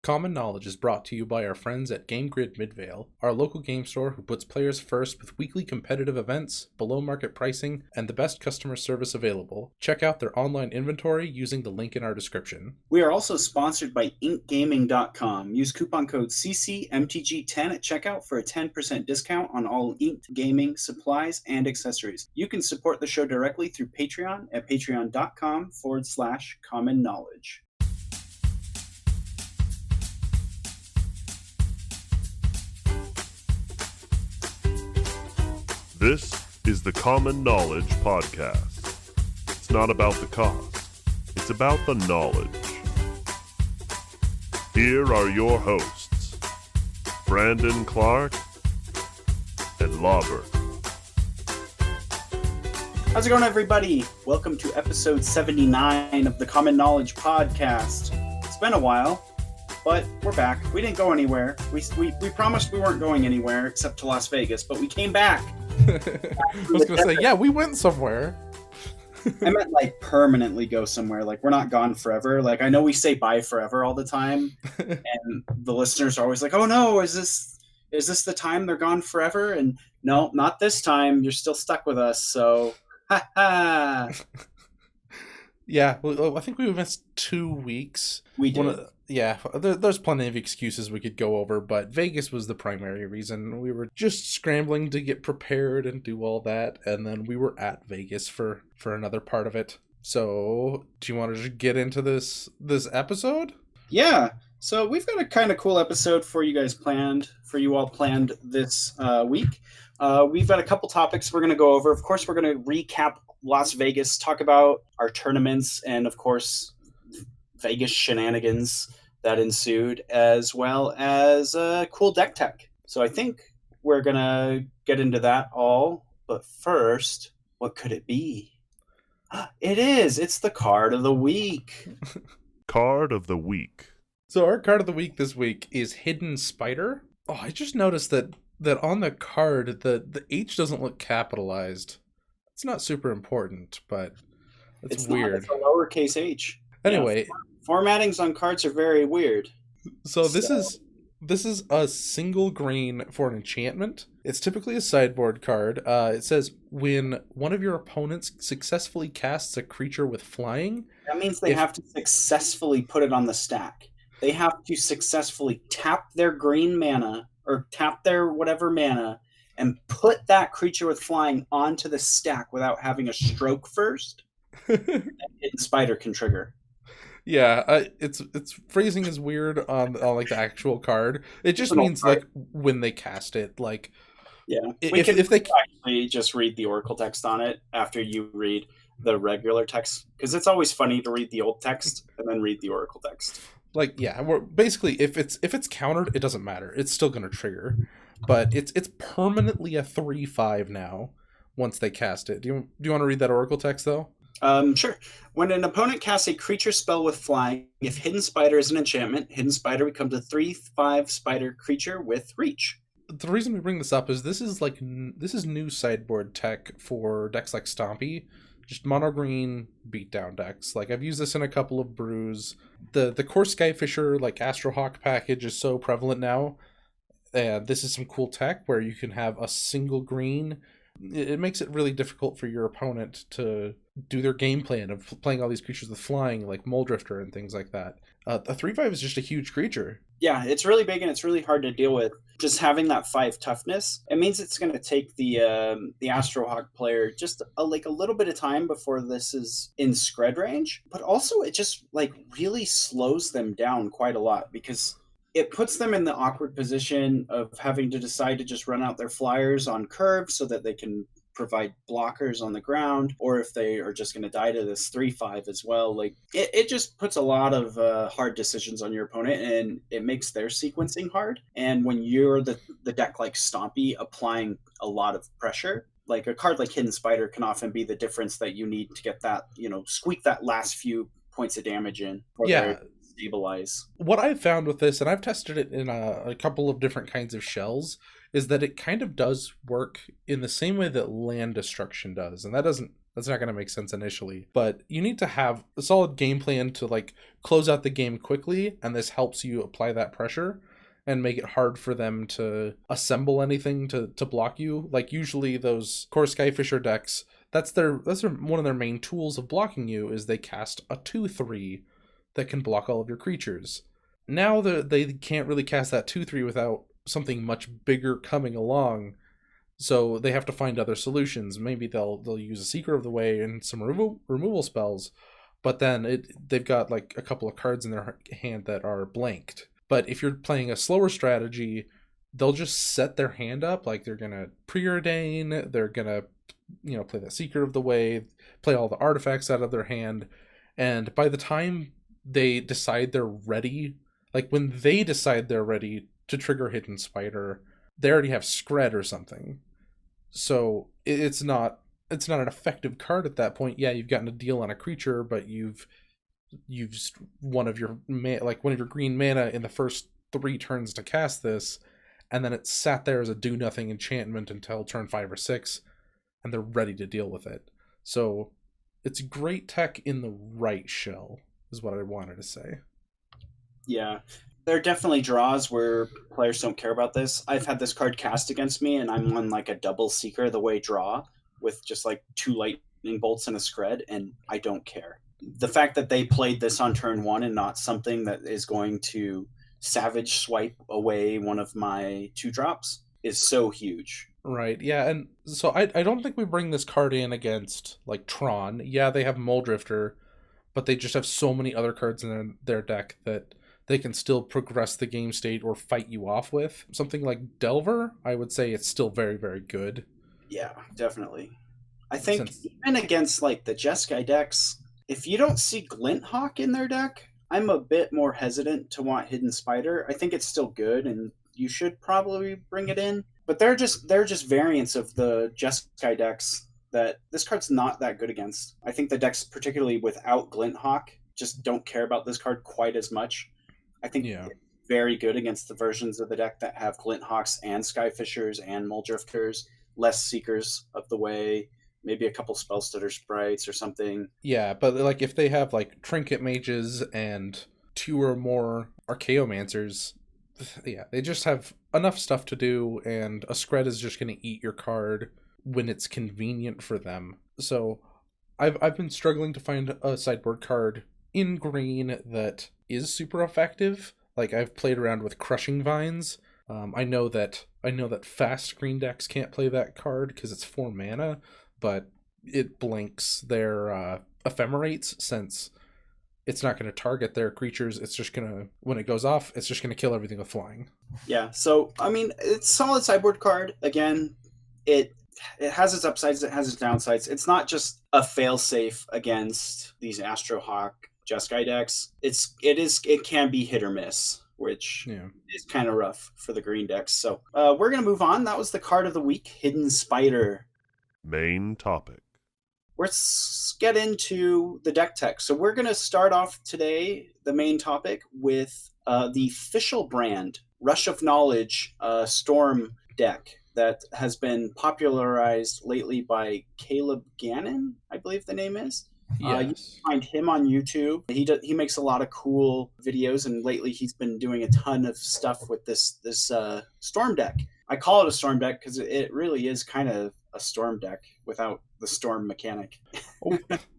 Common Knowledge is brought to you by our friends at Game Grid Midvale, our local game store who puts players first with weekly competitive events, below market pricing, and the best customer service available. Check out their online inventory using the link in our description. We are also sponsored by inkgaming.com. Use coupon code CCMTG10 at checkout for a 10% discount on all inked gaming supplies and accessories. You can support the show directly through Patreon at patreon.com/common knowledge. This is the Common Knowledge Podcast. It's not about the cost, it's about the knowledge. Here are your hosts, Brandon Clark and Lawbert. How's it going, everybody? Welcome to episode 79 of the Common Knowledge Podcast. It's been a while, but we're back. We didn't go anywhere. We promised we weren't going anywhere except to Las Vegas, but we came back. I was going to say, yeah, we went somewhere. I meant like permanently go somewhere. Like we're not gone forever. Like I know we say bye forever all the time, and the listeners are always like, "Oh no, is this the time they're gone forever?" And no, not this time. You're still stuck with us. So, ha ha. Yeah, well, I think we missed 2 weeks. We did. There's plenty of excuses we could go over, but Vegas was the primary reason. We were just scrambling to get prepared and do all that, and then we were at Vegas for another part of it. So, do you want to just get into this episode? Yeah. So we've got a kind of cool episode for you all planned this week. We've got a couple topics we're going to go over. Of course, we're going to recap Las Vegas, talk about our tournaments, and of course, Vegas shenanigans that ensued, as well as cool deck tech. So I think we're going to get into that all. But first, what could it be? It's the card of the week. Card of the week. So our card of the week this week is Hidden Spider. Oh, I just noticed that on the card, the H doesn't look capitalized. It's not super important, but it's weird. It's a lowercase h. Anyway, formattings on cards are very weird. So this is a single green for an enchantment. It's typically a sideboard card. It says when one of your opponents successfully casts a creature with flying. That means they have to successfully put it on the stack. They have to successfully tap their green mana or tap their whatever mana and put that creature with flying onto the stack without having a stroke first. Hidden Spider can trigger. Yeah, its phrasing is weird on like the actual card. It just means like when they cast it, like if they actually just read the Oracle text on it after you read the regular text, because it's always funny to read the old text and then read the Oracle text. Like we're basically if it's countered, it doesn't matter. It's still gonna trigger, but it's permanently a 3/5 now once they cast it. Do you want to read that Oracle text though? Sure. When an opponent casts a creature spell with flying, if Hidden Spider is an enchantment, Hidden Spider becomes a 3/5 spider creature with reach. The reason we bring this up is this is new sideboard tech for decks like Stompy, just mono green beatdown decks. Like I've used this in a couple of brews. The core Skyfisher like Astrohawk package is so prevalent now. This is some cool tech where you can have a single green. It makes it really difficult for your opponent to do their game plan of playing all these creatures with flying, like Moldrifter and things like that. A 3/5 is just a huge creature. Yeah, it's really big and it's really hard to deal with. Just having that 5 toughness, it means it's going to take the Astrohawk player just a little bit of time before this is in scred range. But also, it just really slows them down quite a lot because it puts them in the awkward position of having to decide to just run out their flyers on curve so that they can provide blockers on the ground, or if they are just going to die to this 3/5 as well. It just puts a lot of hard decisions on your opponent, and it makes their sequencing hard. And when you're the deck like Stompy applying a lot of pressure, like a card like Hidden Spider can often be the difference that you need to get that, squeak that last few points of damage in. Stabilize. What I've found with this, and I've tested it in a couple of different kinds of shells, is that it kind of does work in the same way that land destruction does, and that's That's not going to make sense initially. But you need to have a solid game plan to like close out the game quickly, and this helps you apply that pressure and make it hard for them to assemble anything to block you. Like usually those core Skyfisher decks, that's one of their main tools of blocking you is they cast a 2/3 that can block all of your creatures. Now they can't really cast that 2/3 without something much bigger coming along, so they have to find other solutions. Maybe they'll use a Seeker of the Way and some removal spells, but then they've got like a couple of cards in their hand that are blanked. But if you're playing a slower strategy, they'll just set their hand up, like they're gonna preordain, they're gonna play the Seeker of the Way, play all the artifacts out of their hand, and by the time they decide they're ready, like when they decide they're ready to trigger Hidden Spider, they already have Scred or something. So it's not an effective card at that point. Yeah, you've gotten a deal on a creature, but you've used one of your green mana in the first 3 turns to cast this, and then it sat there as a do nothing enchantment until turn 5 or 6, and they're ready to deal with it. So it's great tech in the right shell, is what I wanted to say. Yeah. There are definitely draws where players don't care about this. I've had this card cast against me, and I'm on like a double Seeker of the Way draw with just like 2 lightning bolts and a Scred, and I don't care. The fact that they played this on turn 1 and not something that is going to savage swipe away one of my 2-drops is so huge. Right, yeah, and so I don't think we bring this card in against like Tron. Yeah, they have Muldrifter, but they just have so many other cards in their deck that they can still progress the game state or fight you off with. Something like Delver, I would say it's still very, very good. Yeah, definitely. I think even against like the Jeskai decks, if you don't see Glinthawk in their deck, I'm a bit more hesitant to want Hidden Spider. I think it's still good, and you should probably bring it in. But they're just variants of the Jeskai decks that this card's not that good against. I think the decks, particularly without Glinthawk, just don't care about this card quite as much. I think it's very good against the versions of the deck that have Glinthawks and Skyfishers and Muldrifters, less Seekers of the Way, maybe a couple Spellstutter Sprites or something. Yeah, but like if they have like Trinket Mages and 2 or more Archaeomancers, yeah, they just have enough stuff to do, and a Scred is just going to eat your card when it's convenient for them. So I've been struggling to find a sideboard card in green that is super effective. Like I've played around with Crushing Vines. I know that fast green decks can't play that card because it's 4 mana, but it blanks their ephemerates, since it's not going to target their creatures. It's just going to, when it goes off, it's just going to kill everything with flying. Yeah, so I mean, it's a solid sideboard card. Again, it has its upsides, it has its downsides. It's not just a failsafe against these Astrohawk Jeskai decks. It can be hit or miss, which is kind of rough for the green decks. So we're gonna move on. That was the card of the week, Hidden Spider. Main topic. Let's get into the deck tech. So we're gonna start off today, the main topic, with the Fishelbrand Rush of Knowledge Storm deck that has been popularized lately by Caleb Gannon, I believe the name is. Yes. You can find him on YouTube. He makes a lot of cool videos, and lately he's been doing a ton of stuff with this Storm deck. I call it a Storm deck because it really is kind of a Storm deck without the Storm mechanic.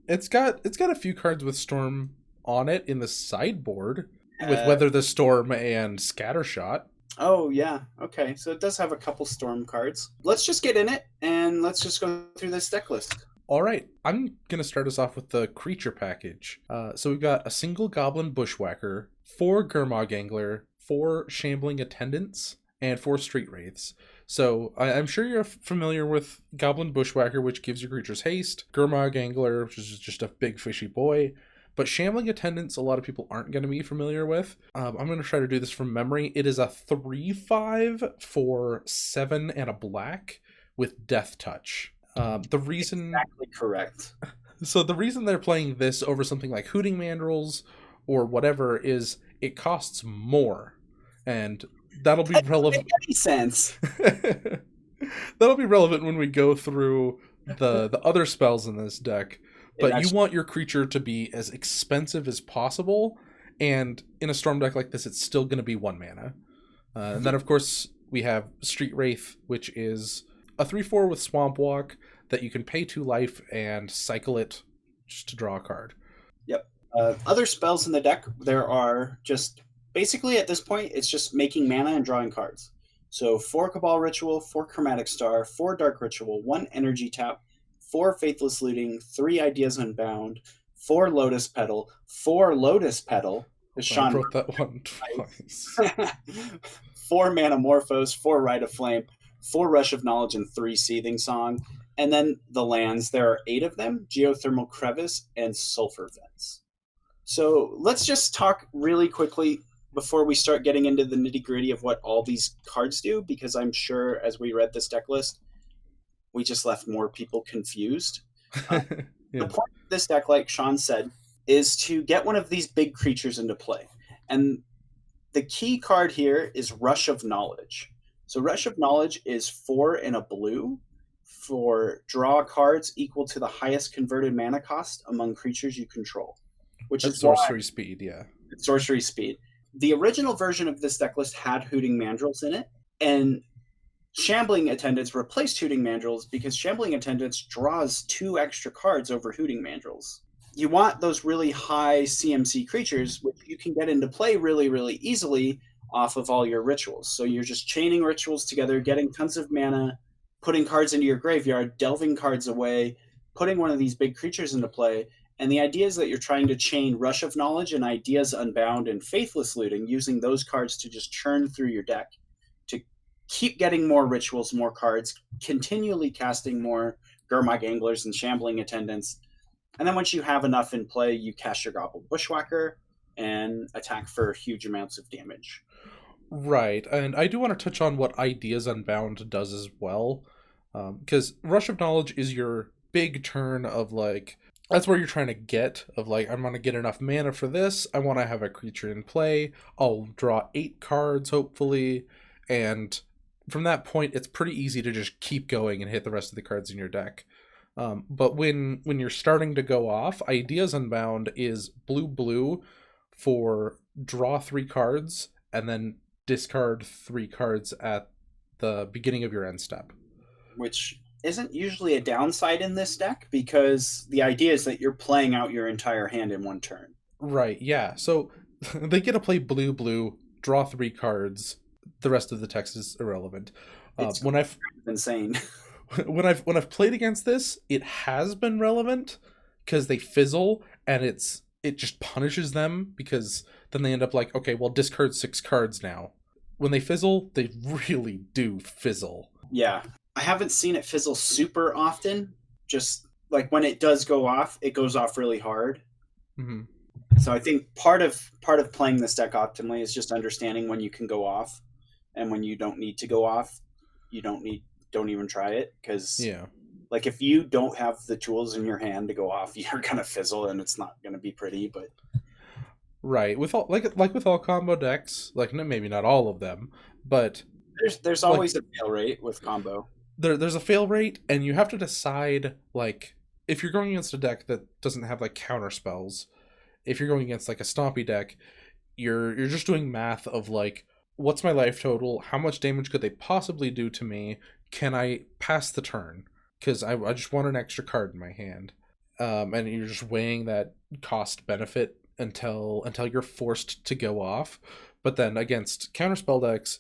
It's got a few cards with Storm on it in the sideboard, with Weather the Storm and Scattershot. Oh, yeah. Okay, so it does have a couple Storm cards. Let's just get in it, and let's just go through this deck list. All right, I'm going to start us off with the creature package. So we've got a single Goblin Bushwhacker, 4 Gurmag Angler, 4 Shambling Attendants, and 4 Street Wraiths. So I'm sure you're familiar with Goblin Bushwhacker, which gives your creatures haste, Gurmag Angler, which is just a big fishy boy, but Shambling Attendants, a lot of people aren't going to be familiar with. I'm going to try to do this from memory. It is a 3/5 for 7 and a black with Death Touch. The reason exactly correct. So the reason they're playing this over something like Hooting Mandrills or whatever is it costs more, and that'll be relevant. Doesn't make any sense. That'll be relevant when we go through the other spells in this deck, but actually, you want your creature to be as expensive as possible, and in a Storm deck like this, it's still going to be 1 mana. And then, of course, we have Street Wraith, which is a 3/4 with Swamp Walk that you can pay 2 life and cycle it just to draw a card. Yep. Other spells in the deck, there are just, basically at this point, it's just making mana and drawing cards. So 4 Cabal Ritual, 4 Chromatic Star, 4 Dark Ritual, 1 Energy Tap, 4 Faithless Looting, 3 Ideas Unbound, 4 Lotus Petal, 4 Lotus Petal. I wrote that one twice. 4 Manamorphose, 4 Rite of Flame, 4 Rush of Knowledge, and 3 Seething Song. And then the lands, there are 8 of them: Geothermal Crevice and Sulfur Vents. So let's just talk really quickly before we start getting into the nitty-gritty of what all these cards do, because I'm sure as we read this deck list, we just left more people confused. Yeah. The point of this deck, like Sean said, is to get one of these big creatures into play. And the key card here is Rush of Knowledge. So Rush of Knowledge is 4 and a blue for draw cards equal to the highest converted mana cost among creatures you control. Which That's is sorcery speed, yeah. Sorcery speed. The original version of this deck list had Hooting Mandrills in it, and Shambling Attendants replaced Hooting Mandrills because Shambling Attendants draws 2 extra cards over Hooting Mandrills. You want those really high CMC creatures, which you can get into play really, really easily off of all your rituals. So you're just chaining rituals together, getting tons of mana, putting cards into your graveyard, delving cards away, putting one of these big creatures into play. And the idea is that you're trying to chain Rush of Knowledge and Ideas Unbound and Faithless Looting, using those cards to just churn through your deck, to keep getting more rituals, more cards, continually casting more Gurmag Anglers and Shambling Attendants. And then once you have enough in play, you cast your Gobbled Bushwhacker and attack for huge amounts of damage. Right, and I do want to touch on what Ideas Unbound does as well, because Rush of Knowledge is your big turn of, like, that's where you're trying to get, of like, I'm going to get enough mana for this, I want to have a creature in play, I'll draw 8 cards, hopefully, and from that point, it's pretty easy to just keep going and hit the rest of the cards in your deck. But when you're starting to go off, Ideas Unbound is blue for draw 3 cards, and then discard 3 cards at the beginning of your end step. Which isn't usually a downside in this deck, because the idea is that you're playing out your entire hand in one turn. Right, yeah. So they get to play blue, draw 3 cards. The rest of the text is irrelevant. It's insane. When I've played against this, it has been relevant because they fizzle, and it just punishes them, because then they end up like, okay, well, discard 6 cards now. When they fizzle, they really do fizzle. Yeah. I haven't seen it fizzle super often. Just like when it does go off, it goes off really hard. Mm-hmm. So I think part of playing this deck optimally is just understanding when you can go off, and when you don't need to go off, don't even try it, because yeah, like if you don't have the tools in your hand to go off, you're gonna fizzle, and it's not gonna be pretty. But right, with all like with all combo decks, like maybe not all of them, but there's always a fail rate with combo. There's a fail rate, and you have to decide, like, if you're going against a deck that doesn't have like counter spells, if you're going against like a stompy deck, you're just doing math of like, what's my life total? How much damage could they possibly do to me? Can I pass the turn? Because I just want an extra card in my hand. And you're just weighing that cost benefit until you're forced to go off. But then against counterspell decks,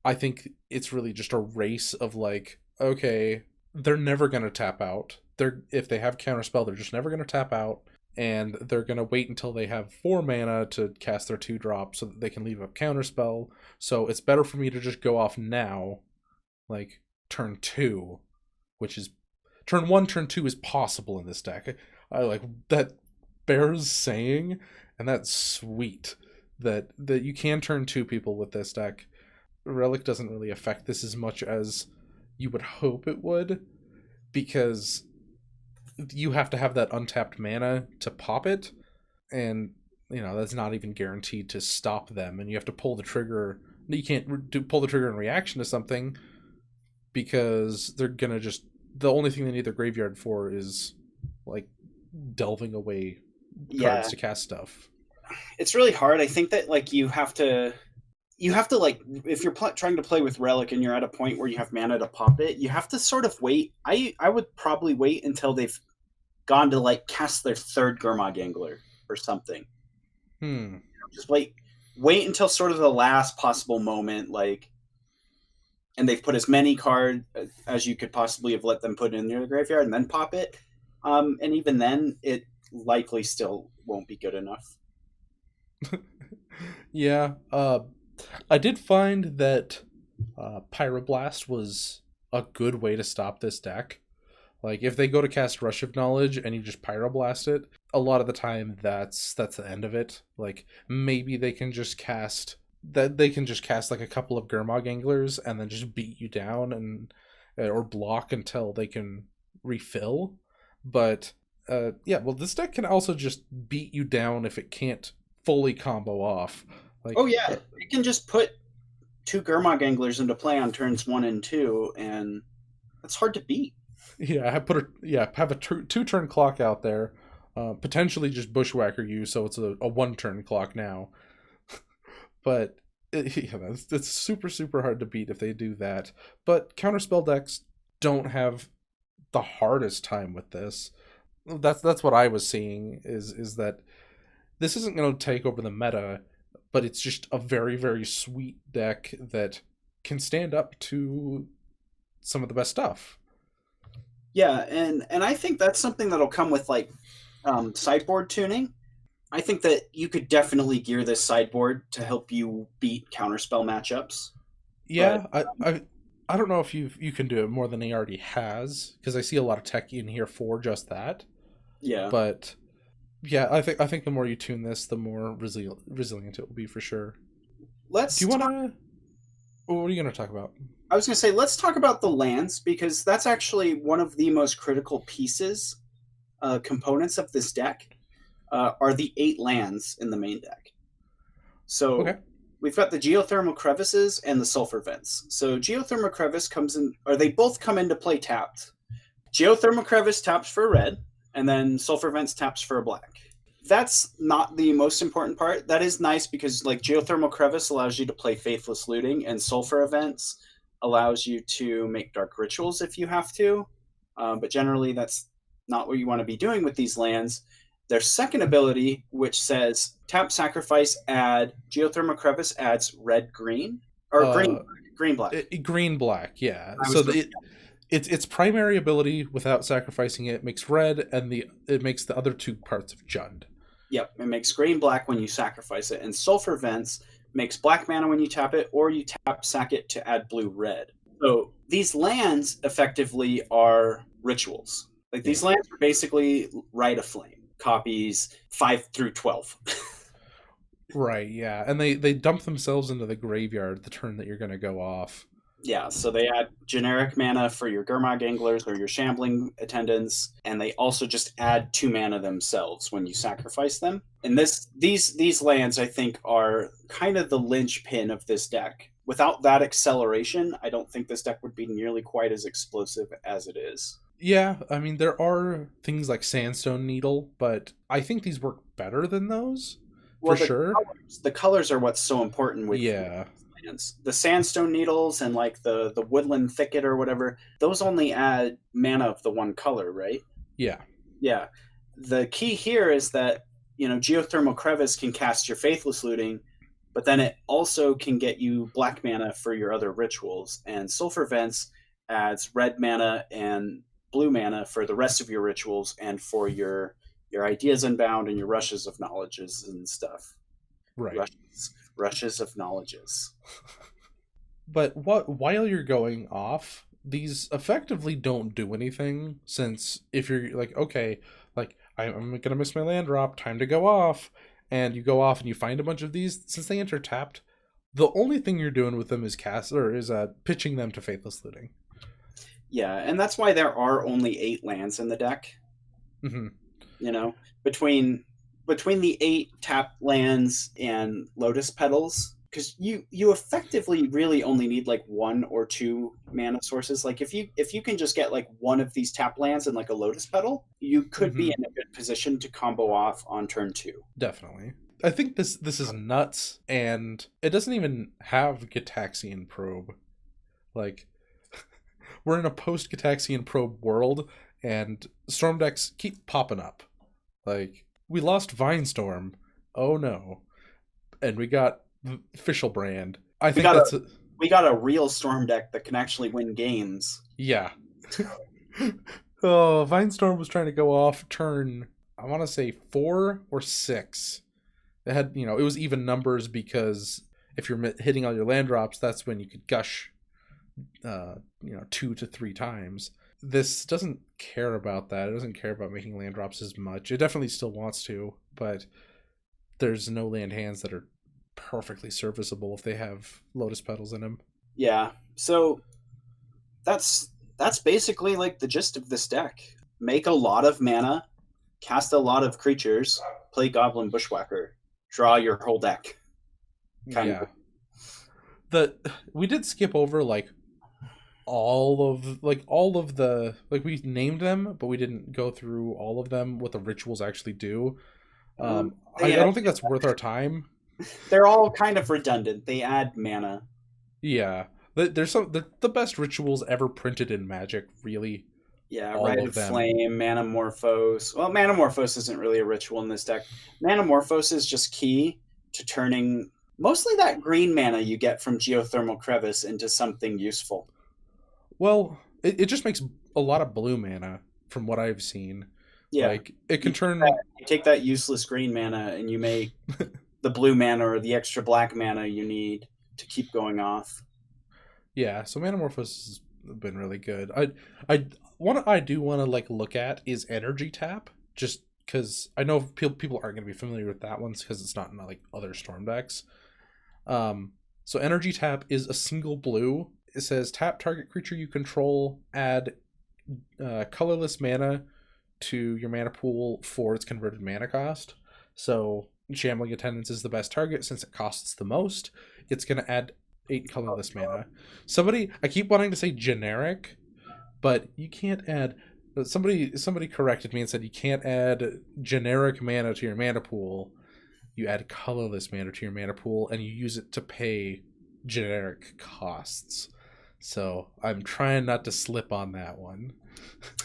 I think it's really just a race of like, okay, they're never going to tap out. If they have counterspell, they're just never going to tap out. And they're going to wait until they have 4 mana to cast their 2 drops so that they can leave a counterspell. So it's better for me to just go off now, like turn 2, which is turn 1, turn 2 is possible in this deck. I like that bears saying, and that's sweet that you can turn 2 people with this deck. Relic doesn't really affect this as much as you would hope it would, because you have to have that untapped mana to pop it, and that's not even guaranteed to stop them, and you have to pull the trigger. You can't pull the trigger in reaction to something, because they're gonna just the only thing they need their graveyard for is like delving away Yeah, cards to cast stuff. it's really hard. I think that like you have to like if you're trying to play with Relic and you're at a point where you have mana to pop it, you have to sort of wait. I would probably wait until they've gone to like cast their third Gurmag Angler or something. Just wait until sort of the last possible moment, like, and they've put as many cards as you could possibly have let them put in their graveyard, and then pop it. And even then, it likely still won't be good enough. Yeah, I did find that Pyroblast was a good way to stop this deck. Like, if they go to cast Rush of Knowledge and you just Pyroblast it, a lot of the time that's the end of it. Like, maybe they can just cast like a couple of Gurmag Anglers and then just beat you down and or block until they can refill. But this deck can also just beat you down if it can't fully combo off. Like, it can just put 2 Gurmag Anglers into play on turns 1 and 2, and that's hard to beat. Yeah, have a 2-turn clock out there, potentially just Bushwhacker you, so it's a 1-turn clock now. But it's super, super hard to beat if they do that. But counterspell decks don't have the hardest time with this. That's what I was seeing, is that this isn't going to take over the meta, but it's just a very, very sweet deck that can stand up to some of the best stuff. Yeah, and I think that's something that'll come with like sideboard tuning. I think that you could definitely gear this sideboard to help you beat counterspell matchups. Yeah, but, I don't know if you can do it more than he already has, because I see a lot of tech in here for just that. Yeah, but yeah, I think the more you tune this, the more resilient it will be for sure. What are you going to talk about? I was going to say, let's talk about the lands, because that's actually one of the most critical pieces, components of this deck, are the 8 lands in the main deck. So we've got the Geothermal Crevices and the Sulfur Vents. So Geothermal Crevice they both come into play tapped. Geothermal Crevice taps for a red, and then Sulfur Vents taps for a black. That's not the most important part. That is nice because like Geothermal Crevice allows you to play Faithless Looting, and Sulfur Events allows you to make Dark Rituals if you have to. But generally that's not what you want to be doing with these lands. Their second ability, which says tap sacrifice, add Geothermal Crevice adds red-green, or green-black. Green-black, yeah. So its primary ability without sacrificing it makes red, and it makes the other 2 parts of Jund. Yep, it makes green-black when you sacrifice it, and Sulfur Vents makes black mana when you tap it, or you sack it to add blue-red. So these lands effectively are rituals. Like these lands are basically Rite of Flame copies 5 through 12. Right, yeah, and they dump themselves into the graveyard the turn that you're going to go off. Yeah, so they add generic mana for your Gurmag Anglers or your Shambling Attendants, and they also just add 2 mana themselves when you sacrifice them. And these lands, I think, are kind of the linchpin of this deck. Without that acceleration, I don't think this deck would be nearly quite as explosive as it is. Yeah, I mean, there are things like Sandstone Needle, but I think these work better than those, for sure. The colors are what's so important with lands. The Sandstone Needles and like the Woodland Thicket or whatever, those only add mana of the one color, right? Yeah. Yeah. The key here is that, Geothermal Crevice can cast your Faithless Looting, but then it also can get you black mana for your other rituals, and Sulfur Vents adds red mana and blue mana for the rest of your rituals and for your Ideas Unbound and your Rushes of Knowledges and stuff. Right. Rushes of Knowledges. But while you're going off, these effectively don't do anything, since if you're like, okay, like I'm gonna miss my land drop, time to go off, and you go off and you find a bunch of these, since they enter tapped, the only thing you're doing with them is pitching them to Faithless Looting. Yeah, and that's why there are only 8 lands in the deck. Mm-hmm. Between the 8 tap lands and Lotus Petals because you effectively really only need like 1 or 2 mana sources. Like if you can just get like one of these tap lands and like a Lotus Petal, you could be in a good position to combo off on turn 2. Definitely. I think this is nuts, and it doesn't even have Gitaxian Probe. Like, we're in a post-Gitaxian Probe world, and Storm decks keep popping up. Like, we lost Vinestorm. Oh no. And we got Fishelbrand. We got a real Storm deck that can actually win games. Yeah. Oh, Vinestorm was trying to go off turn, I want to say 4 or 6. It had, it was even numbers because if you're hitting all your land drops, that's when you could gush, 2 to 3 times. This doesn't care about that. It doesn't care about making land drops as much. It definitely still wants to, but there's no land hands that are perfectly serviceable if they have Lotus Petals in them. Yeah. So that's basically like the gist of this deck. Make a lot of mana, cast a lot of creatures, play Goblin Bushwhacker, draw your whole deck. Kind of. We did skip over like all of the, like, we named them, but we didn't go through all of them, what the rituals actually do. I don't think that's worth our time. They're all kind of redundant. They add mana. Yeah. There's the best rituals ever printed in Magic, really. Yeah, Rite of Flame, Manamorphose. Well, Manamorphose isn't really a ritual in this deck. Manamorphose is just key to turning mostly that green mana you get from Geothermal Crevice into something useful. Well, it just makes a lot of blue mana from what I've seen. Yeah. Like, it can turn... You take that useless green mana and you make the blue mana or the extra black mana you need to keep going off. Yeah, so Manamorphose has been really good. What I do want to like look at is Energy Tap, just because I know people aren't going to be familiar with that one because it's not in like other Storm decks. So Energy Tap is a single blue. It says tap target creature you control, add colorless mana to your mana pool for its converted mana cost. So Shambling Attendance is the best target since it costs the most. It's going to add 8 colorless mana. I keep wanting to say generic, but you can't add... Somebody corrected me and said you can't add generic mana to your mana pool. You add colorless mana to your mana pool, and you use it to pay generic costs. So I'm trying not to slip on that one.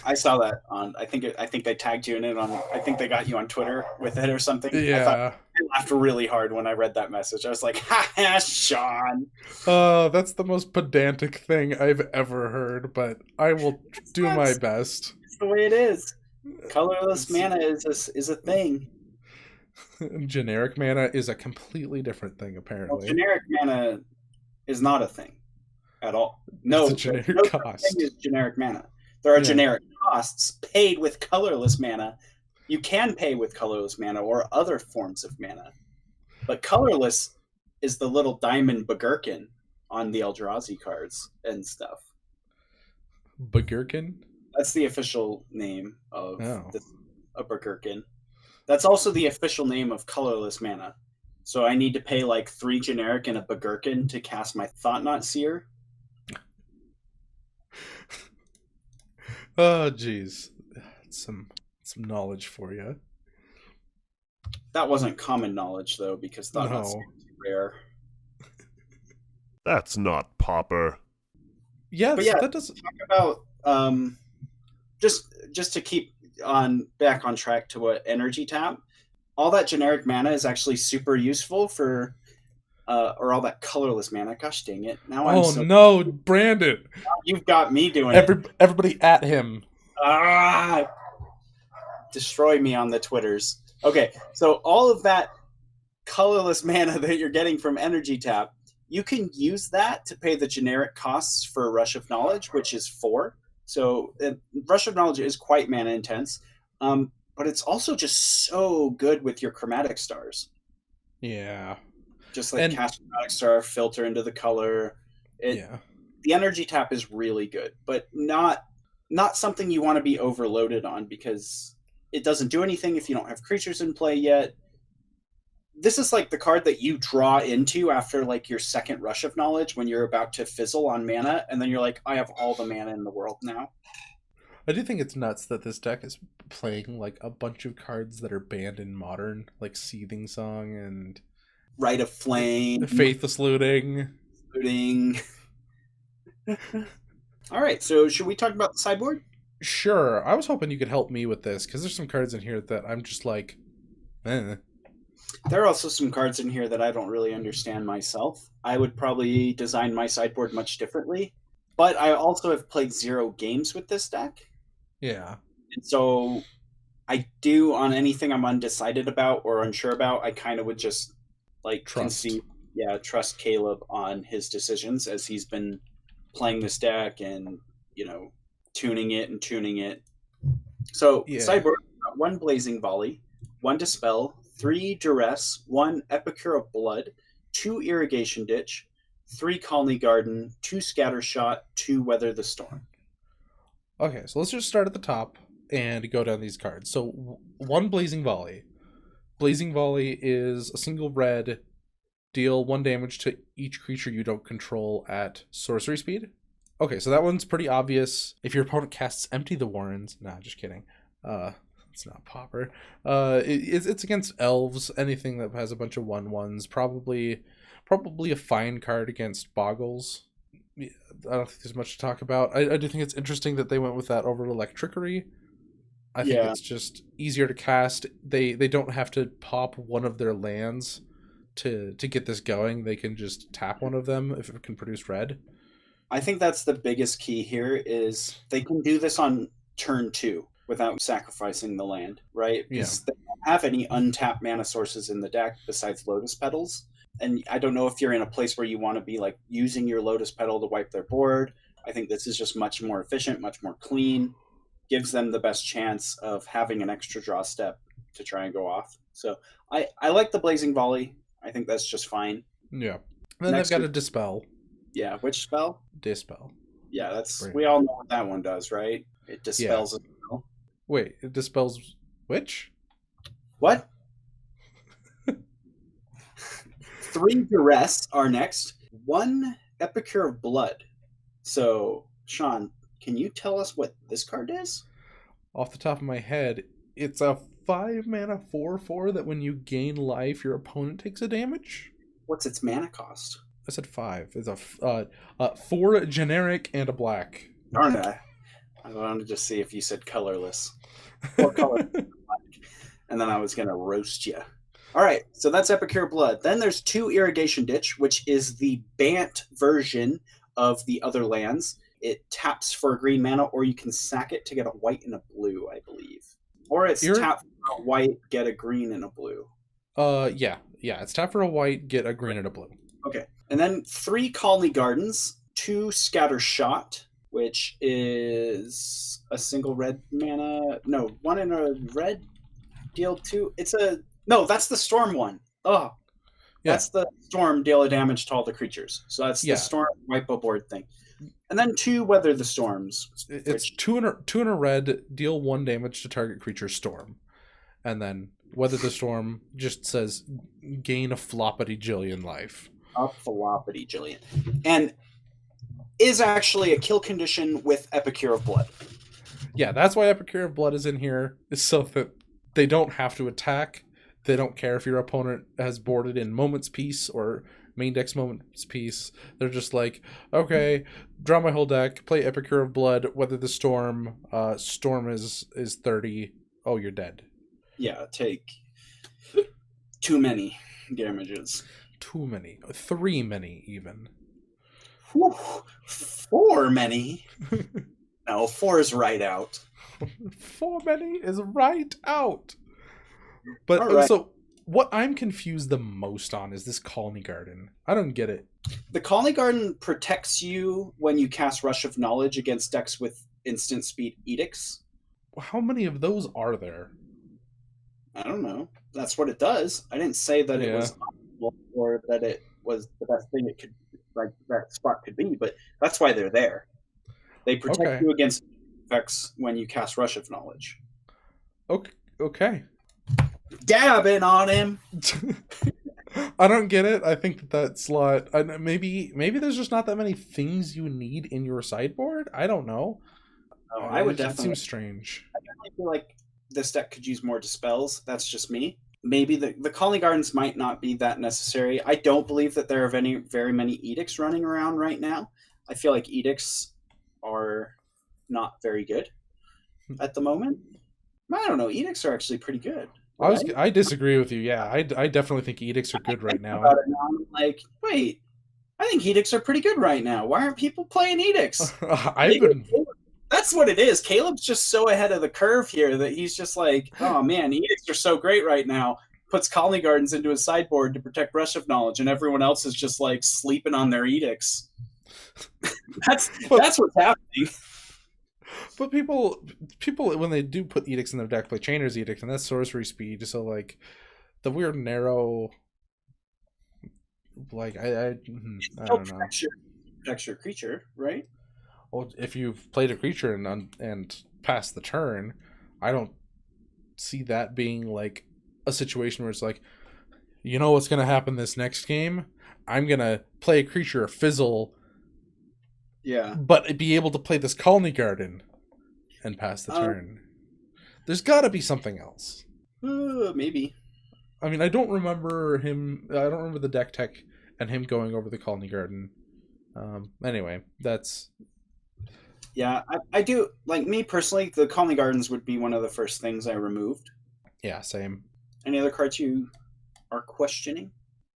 I saw that on. I think they tagged you in it on. I think they got you on Twitter with it or something. Yeah. I laughed really hard when I read that message. I was like, "Ha, Sean!" That's the most pedantic thing I've ever heard, but I will do my best. It's the way it is. Colorless mana is a thing. Generic mana is a completely different thing, apparently. Well, generic mana is not a thing at all. No, it's a generic cost. Thing is generic mana. There are generic costs paid with colorless mana. You can pay with colorless mana or other forms of mana. But colorless is the little diamond Bagurkin on the Eldrazi cards and stuff. Bagurkin? That's the official name of a Bagurkin. That's also the official name of colorless mana. So I need to pay like 3 generic and a Bagurkin to cast my Thought-Knot Seer. Oh, geez. Some knowledge for you. That wasn't common knowledge, though, because Thought-Knot Seer is rare. That's not pauper. Yeah, that doesn't... Talk about, just to keep back on track to what Energy Tap, all that generic mana is actually super useful for... or all that colorless mana. Gosh dang it. Now no, Brandon. You've got me doing it. Everybody at him. Destroy me on the Twitters. Okay, so all of that colorless mana that you're getting from Energy Tap, you can use that to pay the generic costs for Rush of Knowledge, which is 4. So Rush of Knowledge is quite mana intense, but it's also just so good with your Chromatic Stars. Yeah. Just like cast Chromatic Star, filter into the color. The Energy Tap is really good, but not something you want to be overloaded on because it doesn't do anything if you don't have creatures in play yet. this is like the card that you draw into after like your second Rush of Knowledge when you're about to fizzle on mana, and then you're like, I have all the mana in the world now. I do think it's nuts that this deck is playing like a bunch of cards that are banned in Modern, like Seething Song and Rite of Flame, Faithless Looting. All right, so should we talk about the sideboard? Sure. I was hoping you could help me with this, because there's some cards in here that I'm just like, eh. There are also some cards in here that I don't really understand myself. I would probably design my sideboard much differently, but I also have played 0 games with this deck. Yeah. And so I do, on anything I'm undecided about or unsure about, I kind of would just like trust Caleb on his decisions as he's been playing this deck and, you know, tuning it. So sideboard, 1 Blazing Volley, 1 Dispel, 3 Duress, 1 Epicure of Blood, 2 Irrigation Ditch, 3 Colony Garden, 2 Scattershot, 2 Weather the Storm. Okay, so let's just start at the top and go down these cards. So 1 Blazing Volley. Blazing Volley is a single red, deal 1 damage to each creature you don't control at sorcery speed. Okay, so that one's pretty obvious. If your opponent casts Empty the Warrens, nah, just kidding. It's not Pauper. It's against elves, anything that has a bunch of 1/1s. Probably a fine card against Boggles. I don't think there's much to talk about. I do think it's interesting that they went with that over Electrickery. I think it's just easier to cast. They don't have to pop one of their lands to get this going. They can just tap one of them if it can produce red. I think that's the biggest key here is they can do this on turn 2 without sacrificing the land, right? Because they don't have any untapped mana sources in the deck besides Lotus Petals. And I don't know if you're in a place where you want to be like using your Lotus Petal to wipe their board. I think this is just much more efficient, much more clean, gives them the best chance of having an extra draw step to try and go off. So I like the Blazing Volley. I think that's just fine. Yeah. And then they've got a Dispel. Yeah, which spell? Dispel. Yeah, that's we all know what that one does, right? It dispels a spell. Wait, it dispels which? What? 3 Duress are next. 1 Epicure of Blood. So, Sean, can you tell us what this card is? Off the top of my head, it's a 5 mana 4/4 that when you gain life, your opponent takes a damage. What's its mana cost? I said 5. It's a 4 generic and a black. Darn it. I wanted to see if you said colorless. What color? And then I was going to roast you. All right, so that's Epicure Blood. Then there's 2 Irrigation Ditch, which is the Bant version of the other lands. It taps for a green mana, or you can sack it to get a white and a blue, I believe. Or it's tap for a white, get a green and a blue. Yeah, it's tap for a white, get a green and a blue. Okay, and then 3 Colony Gardens, 2 Scatter Shot, which is a single red mana. No, 1 in a red, deal 2. No, that's the Storm one. Oh, yeah. That's the Storm, deal a damage to all the creatures. So that's the Storm wipe a board thing. And then 2 Weather the Storms. It's 2 in a red, deal 1 damage to target creature Storm. And then Weather the Storm just says gain a floppity jillion life. A floppity jillion. And is actually a kill condition with Epicure of Blood. Yeah, that's why Epicure of Blood is in here, is so that they don't have to attack. They don't care if your opponent has boarded in Moment's Peace or main deck's Moment's Peace. They're just like, okay, draw my whole deck, play Epicure of Blood, Weather the Storm. Storm is 30. Oh, you're dead. Yeah, take too many damages. Too many. 3 many, even. Whew. 4 many? No, 4 is right out. 4 many is right out. But so what I'm confused the most on is this Colony Garden. I don't get it. The Colony Garden protects you when you cast Rush of Knowledge against decks with instant speed edicts. How many of those are there? I don't know. That's what it does. I didn't say that it was optimal or that it was the best thing it could, like that spot could be, but that's why they're there. They protect you against effects when you cast Rush of Knowledge. Okay. Dabbing on him. I don't get it. I think that slot. Maybe there's just not that many things you need in your sideboard. I don't know. Oh, I would It definitely. seems strange. I definitely feel like this deck could use more dispels. That's just me. Maybe the Calling Gardens might not be that necessary. I don't believe that there are very many edicts running around right now. I feel like edicts are not very good at the moment. I don't know. Edicts are actually pretty good. Right? I disagree with you. Yeah, I definitely think edicts are good right now. I'm like, wait, I think edicts are pretty good right now. Why aren't people playing edicts? That's what it is. Caleb's just so ahead of the curve here that he's just like, oh man, edicts are so great right now. Puts Colony Gardens into his sideboard to protect Rush of Knowledge, and everyone else is just like sleeping on their edicts. That's what's happening. But people when they do put edicts in their deck, play Chainer's Edict, and that's sorcery speed. So like the weird narrow, like I don't know. Protects your creature, right? Well, if you've played a creature and passed the turn, I don't see that being like a situation where it's like, you know what's going to happen this next game? I'm going to play a creature, fizzle, but be able to play this Colony Garden and pass the turn. There's got to be something else. Maybe. I mean, I don't remember the deck tech and him going over the Colony Garden. Anyway, that's... Yeah, I do, like, me personally, the Colony Gardens would be one of the first things I removed. Yeah, same. Any other cards you are questioning?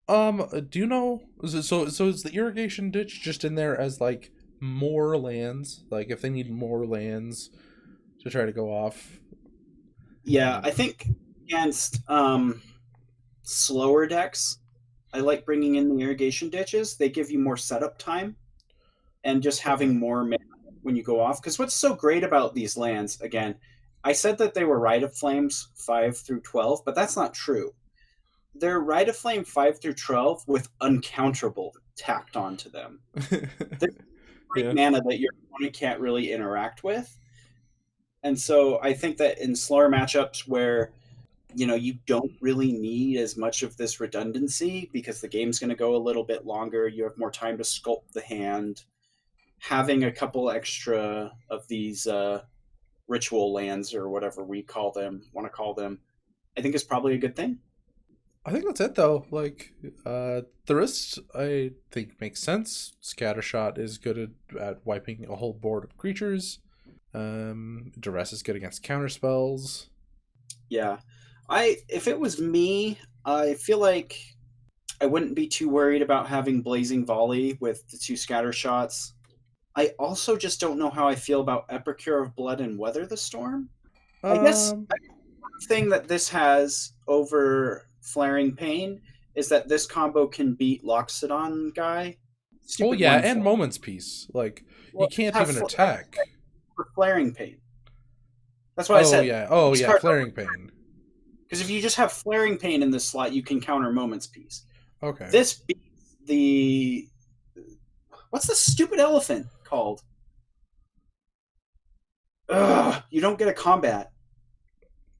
Do you know, so is the Irrigation Ditch just in there as, like, more lands? Like, if they need more lands to try to go off? Yeah, I think against slower decks, I like bringing in the Irrigation Ditches. They give you more setup time and just having more mana when you go off. Because what's so great about these lands, again, I said that they were Rite of Flames 5 through 12, but that's not true. They're Rite of Flame 5 through 12 with Uncounterable tacked onto them. There's mana that your opponent can't really interact with. And so I think that in slower matchups where, you know, you don't really need as much of this redundancy because the game's going to go a little bit longer, you have more time to sculpt the hand, having a couple extra of these ritual lands or whatever we want to call them, I think is probably a good thing. I think that's it, though. Like, the rest, I think, makes sense. Scattershot is good at wiping a whole board of creatures. Duress is good against counterspells. Yeah. If it was me, I feel like I wouldn't be too worried about having Blazing Volley with the 2 Scattershots. I also just don't know how I feel about Epicure of Blood and Weather the Storm. I guess one thing that this has over Flaring Pain is that this combo can beat Loxodon guy. And Moment's Peace. Like, you can't even attack. For Flaring Pain. That's what I said. Flaring Pain. Because if you just have Flaring Pain in this slot, you can counter Moment's Peace. Okay. This beats the... What's the stupid elephant called? Ugh, you don't get a combat.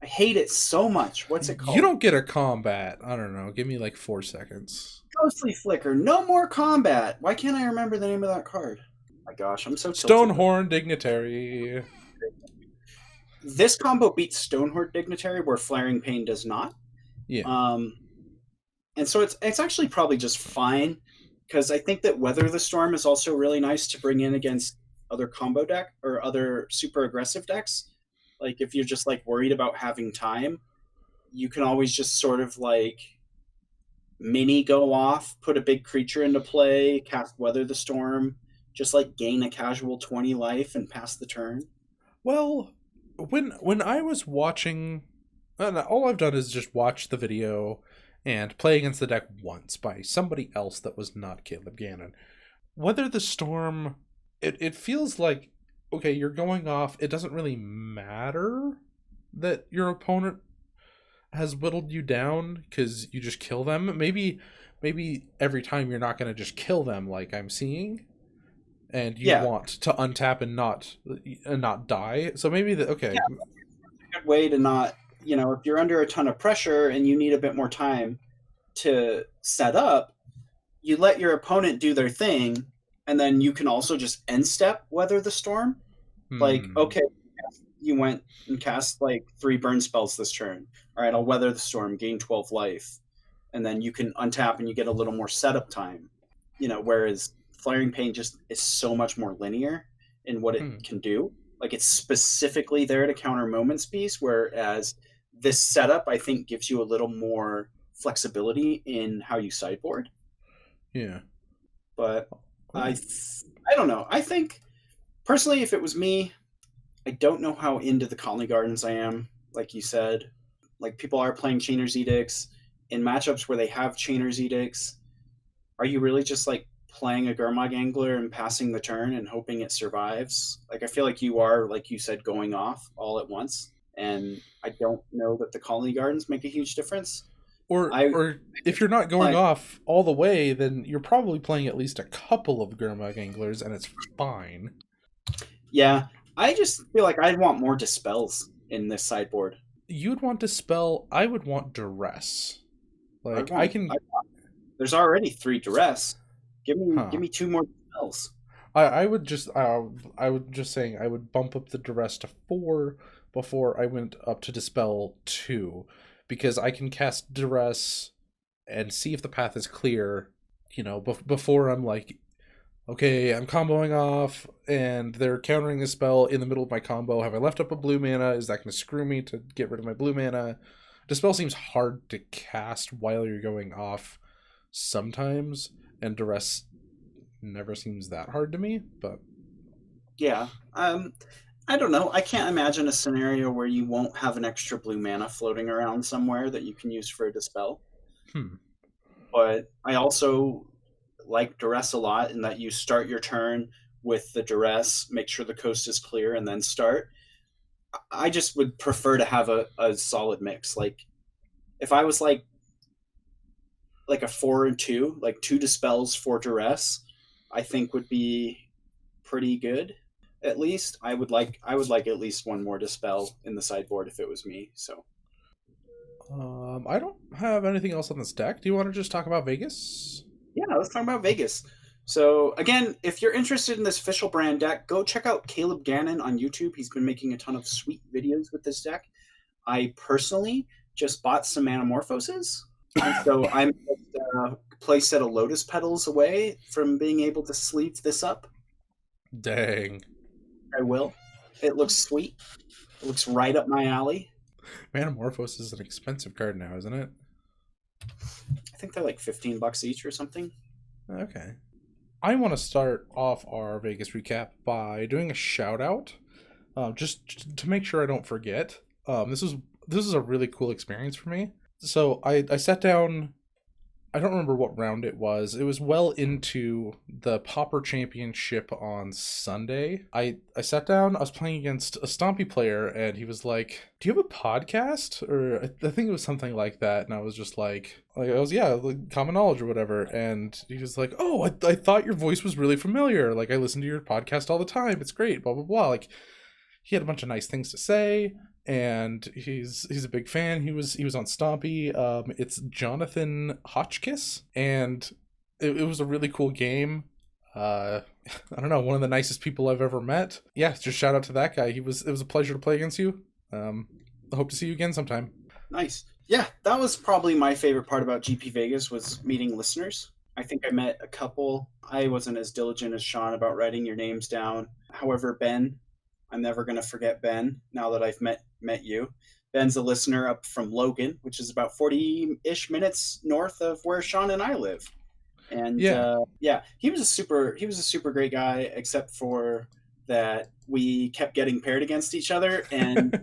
I hate it so much. What's it called? You don't get a combat. I don't know. Give me like 4 seconds. Ghostly Flicker. No more combat. Why can't I remember the name of that card? Oh my gosh, I'm so tilted. Stonehorn Dignitary. This combo beats Stonehorn Dignitary where Flaring Pain does not. Yeah. And so it's actually probably just fine because I think that Weather the Storm is also really nice to bring in against other combo deck or other super aggressive decks. Like if you're just like worried about having time, you can always just sort of like mini go off, put a big creature into play, cast Weather the Storm, just like gain a casual 20 life and pass the turn. Well, when I was watching, all I've done is just watch the video and play against the deck once by somebody else that was not Caleb Gannon. Weather the Storm, it feels like, okay, you're going off. It doesn't really matter that your opponent has whittled you down because you just kill them. Maybe every time you're not going to just kill them like I'm seeing, and you want to untap and not die. So maybe okay. Yeah, that's a good way to not if you're under a ton of pressure and you need a bit more time to set up, you let your opponent do their thing, and then you can also just end step Weather the Storm. Like, okay, you went and cast like 3 burn spells this turn. All right, I'll Weather the Storm, gain 12 life. And then you can untap and you get a little more setup time. Whereas Flaring Pain just is so much more linear in what it can do. Like, it's specifically there to counter Moments Peace, whereas this setup, I think, gives you a little more flexibility in how you sideboard. Yeah. But I don't know. I think, personally, if it was me, I don't know how into the Colony Gardens I am, like you said. Like, people are playing Chainer's Edicts. In matchups where they have Chainer's Edicts, are you really just, like, playing a Gurmag Angler and passing the turn and hoping it survives? Like, I feel like you are, like you said, going off all at once. And I don't know that the Colony Gardens make a huge difference. Or if you're not going off all the way, then you're probably playing at least a couple of Gurmag Anglers, and it's fine. Yeah, I just feel like I'd want more Dispels in this sideboard. You'd want Dispel. I would want Duress. Like, there's already 3 Duress. Give me 2 more Dispels. I would just saying I would bump up the Duress to 4 before I went up to Dispel 2, because I can cast Duress and see if the path is clear, before I'm like, okay, I'm comboing off and they're countering a spell in the middle of my combo. Have I left up a blue mana? Is that going to screw me to get rid of my blue mana? Dispel seems hard to cast while you're going off sometimes, and Duress never seems that hard to me, but... Yeah, I don't know. I can't imagine a scenario where you won't have an extra blue mana floating around somewhere that you can use for a Dispel. But I also like Duress a lot in that you start your turn with the Duress, make sure the coast is clear, and then start. I just would prefer to have a solid mix. Like, if I was like a 4 and 2, like 2 Dispels, 4 Duress, I think would be pretty good. At least I would like at least 1 more Dispel in the sideboard if it was me. So I don't have anything else on this deck. Do you want to just talk about Vegas? Yeah, let's talk about Vegas. So again, if you're interested in this Fishelbrand deck, go check out Caleb Gannon on YouTube. He's been making a ton of sweet videos with this deck. I personally just bought some Manamorphoses, and so I'm a play set of Lotus Petals away from being able to sleeve this up. Dang. I will. It looks sweet. It looks right up my alley. Manamorphose is an expensive card now, isn't it? I think they're like $15 each or something. Okay. I want to start off our Vegas recap by doing a shout out, just to make sure I don't forget. This is a really cool experience for me. So I sat down. I don't remember what round it was. It was well into the Pauper Championship on Sunday. I sat down, I was playing against a Stompy player, and he was like, do you have a podcast? Or I think it was something like that. And I was just like common knowledge or whatever. And he was like, oh, I thought your voice was really familiar. Like, I listen to your podcast all the time. It's great, blah, blah, blah. Like, he had a bunch of nice things to say. And he's a big fan. He was on Stompy. It's Jonathan Hotchkiss, and it was a really cool game. I don't know, one of the nicest people I've ever met. Yeah, just shout out to that guy. It was a pleasure to play against you. I hope to see you again sometime. Nice. Yeah, that was probably my favorite part about GP Vegas, was meeting listeners. I think I met a couple. I wasn't as diligent as Sean about writing your names down. However, Ben, I'm never going to forget Ben now that I've met you. Ben's a listener up from Logan, which is about 40-ish minutes north of where Sean and I live. And he was a super great guy, except for that we kept getting paired against each other and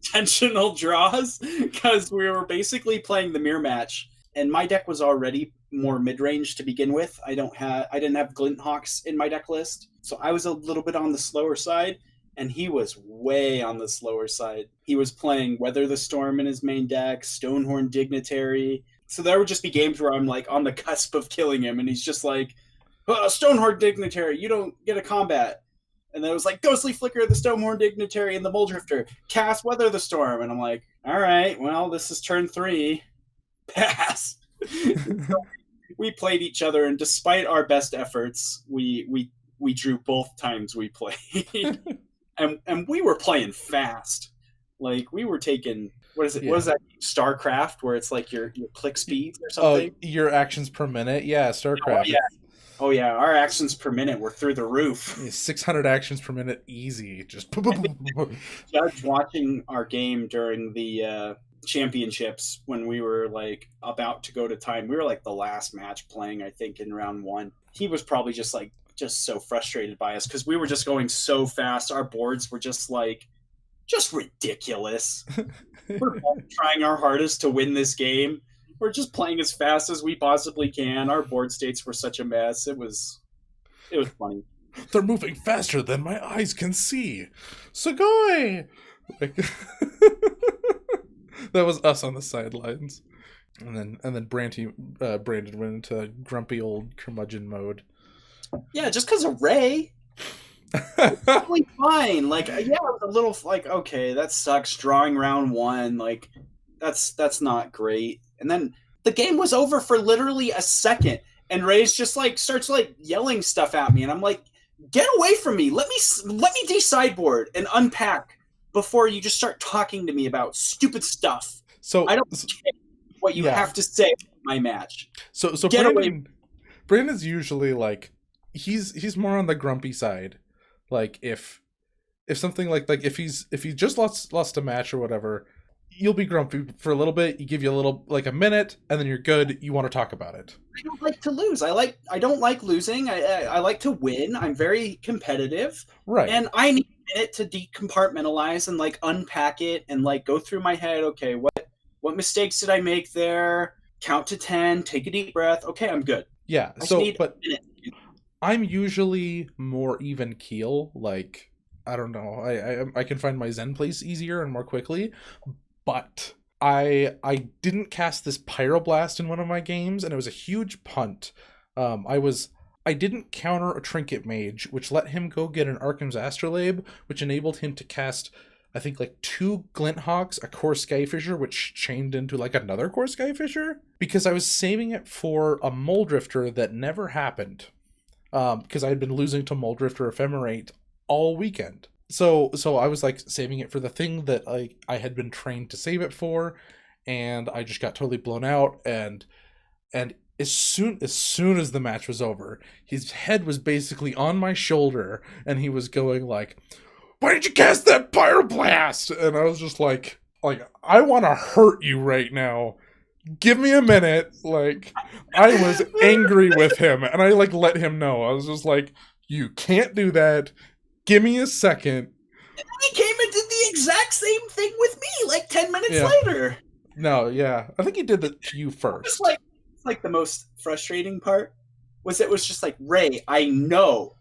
intentional draws, because we were basically playing the mirror match, and my deck was already more mid-range to begin with. I didn't have Glint Hawks in my deck list, so I was a little bit on the slower side. And he was way on the slower side. He was playing Weather the Storm in his main deck, Stonehorn Dignitary. So there would just be games where I'm like on the cusp of killing him, and he's just like, Stonehorn Dignitary, you don't get a combat. And then it was like Ghostly Flicker, the Stonehorn Dignitary, and the Muldrifter. Cast Weather the Storm. And I'm like, all right, well, this is turn 3. Pass. So we played each other, and despite our best efforts, we drew both times we played. and we were playing fast. Like, we were taking, what is it? Yeah. What is that? StarCraft, where it's like your click speeds or something? Oh, your actions per minute? Yeah, StarCraft. Oh, yeah. Our actions per minute were through the roof. 600 actions per minute, easy. Just Judge watching our game during the championships when we were like about to go to time. We were like the last match playing, I think, in round 1. He was probably just so frustrated by us because we were just going so fast. Our boards were just ridiculous. We're both trying our hardest to win this game. We're just playing as fast as we possibly can. Our board states were such a mess. It was funny. They're moving faster than my eyes can see. Sugoi! That was us on the sidelines. And then Brandon went into grumpy old curmudgeon mode. Yeah, just because of Ray. It's totally fine. Like, yeah, it was a little like, okay, that sucks. Drawing round 1, like, that's not great. And then the game was over for literally a second, and Ray's just like starts like yelling stuff at me, and I'm like, get away from me. Let me de-sideboard and unpack before you just start talking to me about stupid stuff. So I don't care what you have to say about my match. So get away. Brandon's usually like he's more on the grumpy side. Like if something like if he just lost a match or whatever, you'll be grumpy for a little bit. You give you a little, like a minute, and then you're good. You want to talk about it. I don't like to lose. I don't like losing. I like to win. I'm very competitive. Right. And I need a minute to decompartmentalize and like unpack it and like go through my head. Okay, what mistakes did I make there? Count to 10. Take a deep breath. Okay, I'm good. Yeah. But I'm usually more even keel. Like, I don't know. I can find my Zen place easier and more quickly. But I didn't cast this Pyroblast in one of my games, and it was a huge punt. I didn't counter a Trinket Mage, which let him go get an Arkham's Astrolabe, which enabled him to cast, I think, like 2 Glinthawks, a Core Skyfisher, which chained into like another Core Skyfisher, because I was saving it for a Muldrifter that never happened, because I had been losing to Muldrifter Ephemerate all weekend. So I was like saving it for the thing that I had been trained to save it for, and I just got totally blown out. And as soon as the match was over, his head was basically on my shoulder, and he was going like, "Why did you cast that Pyroblast?" And I was just like I want to hurt you right now. Give me a minute. Like, I was angry with him, and I like let him know. I was just like, you can't do that. Give me a second. And then he came and did the exact same thing with me, like 10 minutes later. No, yeah. I think he did that to you first. It's like the most frustrating part was it was just like, Ray, I know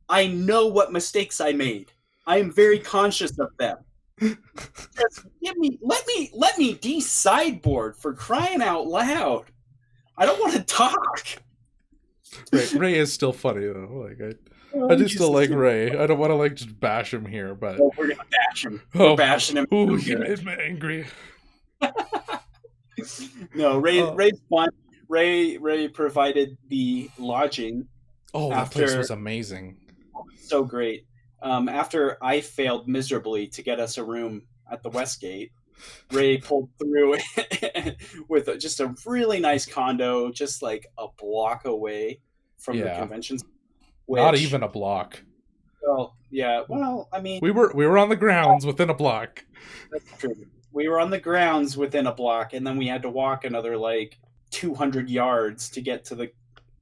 what mistakes I made. I am very conscious of them. Just let me de-sideboard, for crying out loud. I don't want to talk. Ray is still funny though. Like I do still like Ray. I don't want to like just bash him here, but we're gonna bash him. We're bashing him. Ooh, he made me angry. No, Ray's fun. Ray provided the lodging. Oh, that place was amazing. So great. After I failed miserably to get us a room at the Westgate, Ray pulled through with just a really nice condo, just like a block away from the convention. Not even a block. Well, yeah. Well, I mean, we were on the grounds within a block. That's true. We were on the grounds within a block, and then we had to walk another like 200 yards to get to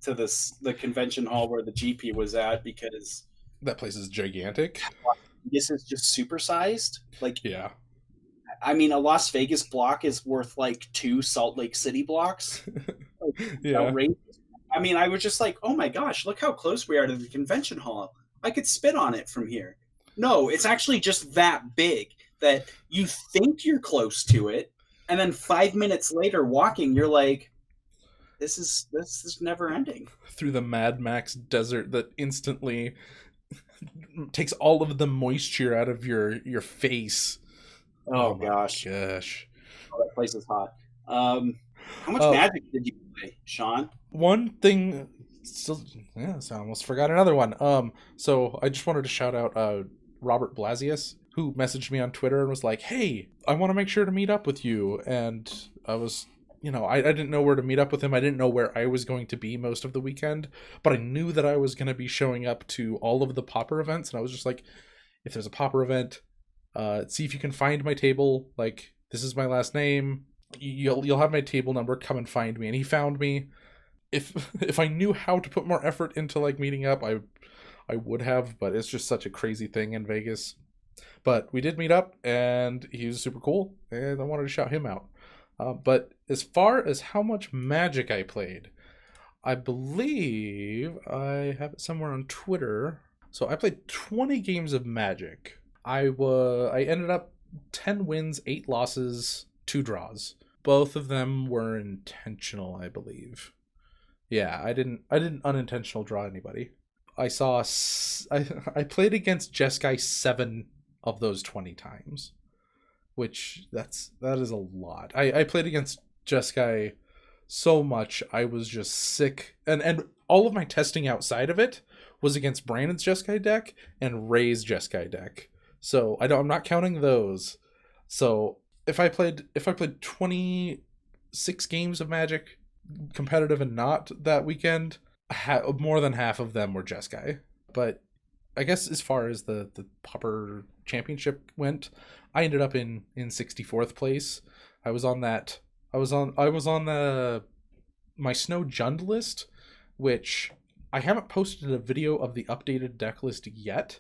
the convention hall where the GP was at, because that place is gigantic. This is just supersized. Like, yeah. I mean, a Las Vegas block is worth like 2 Salt Lake City blocks. Yeah. Outrageous. I mean, I was just like, oh my gosh, look how close we are to the convention hall. I could spit on it from here. No, it's actually just that big that you think you're close to it, and then 5 minutes later walking, you're like, this is never ending. Through the Mad Max desert that instantly takes all of the moisture out of your face. Oh, my gosh. gosh. Oh, that place is hot. How much Oh. Magic did you play, Sean? One thing, still, yeah, so I almost forgot another one. So I just wanted to shout out Robert Blasius, who messaged me on Twitter and was like, "Hey, I want to make sure to meet up with you." And I was, I didn't know where to meet up with him. I didn't know where I was going to be most of the weekend, but I knew that I was going to be showing up to all of the pauper events, and I was just like, if there's a pauper event, see if you can find my table. Like, this is my last name. You'll have my table number. Come and find me. And he found me. If I knew how to put more effort into like meeting up, I would have. But it's just such a crazy thing in Vegas. But we did meet up, and he was super cool, and I wanted to shout him out. But as far as how much Magic I played, I believe I have it somewhere on Twitter. So I played 20 games of Magic. I ended up 10 wins, 8 losses, 2 draws. Both of them were intentional, I believe. Yeah, I didn't unintentional draw anybody. I played against Jeskai 7 of those 20 times, which that is a lot. I played against Jeskai so much I was just sick, and all of my testing outside of it was against Brandon's Jeskai deck and Ray's Jeskai deck. So I'm not counting those. So if I played 26 games of Magic, competitive and not, that weekend, more than half of them were Jeskai. But I guess as far as the Pauper Championship went, I ended up in 64th place. I was on my Snow Jund list, which I haven't posted a video of the updated deck list yet,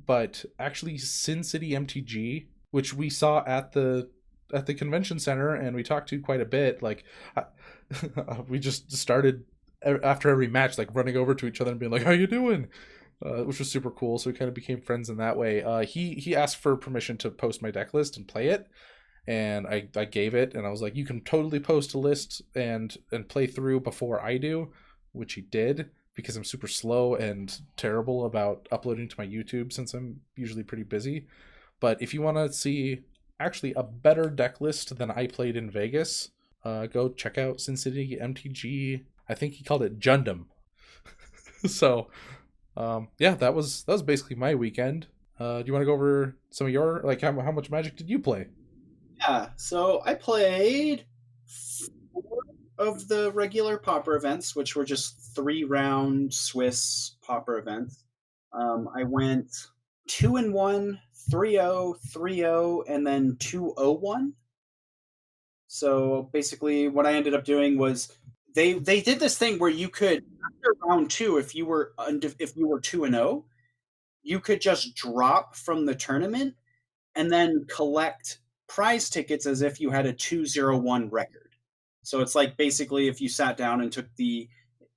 but actually Sin City MTG, which we saw at the convention center and we talked to quite a bit, like we just started after every match like running over to each other and being like, "How you doing?" Which was super cool. So we kind of became friends in that way. He asked for permission to post my deck list and play it, and I gave it, and I was like, "You can totally post a list and play through before I do," which he did, because I'm super slow and terrible about uploading to my YouTube since I'm usually pretty busy. But if you want to see actually a better deck list than I played in Vegas, go check out Sin City MTG. I think he called it Jundum. So yeah, that was basically my weekend. Do you want to go over some of your, like, how much Magic did you play? Yeah, so I played 4 of the regular pauper events, which were just 3-round Swiss pauper events. I went 2-1, 3-0, 3-0, and then 2-0-1. So basically, what I ended up doing was they did this thing where you could, after round 2, if you were 2-0, you could just drop from the tournament and then collect prize tickets as if you had a 2-0-1 record. So it's like basically if you sat down and took the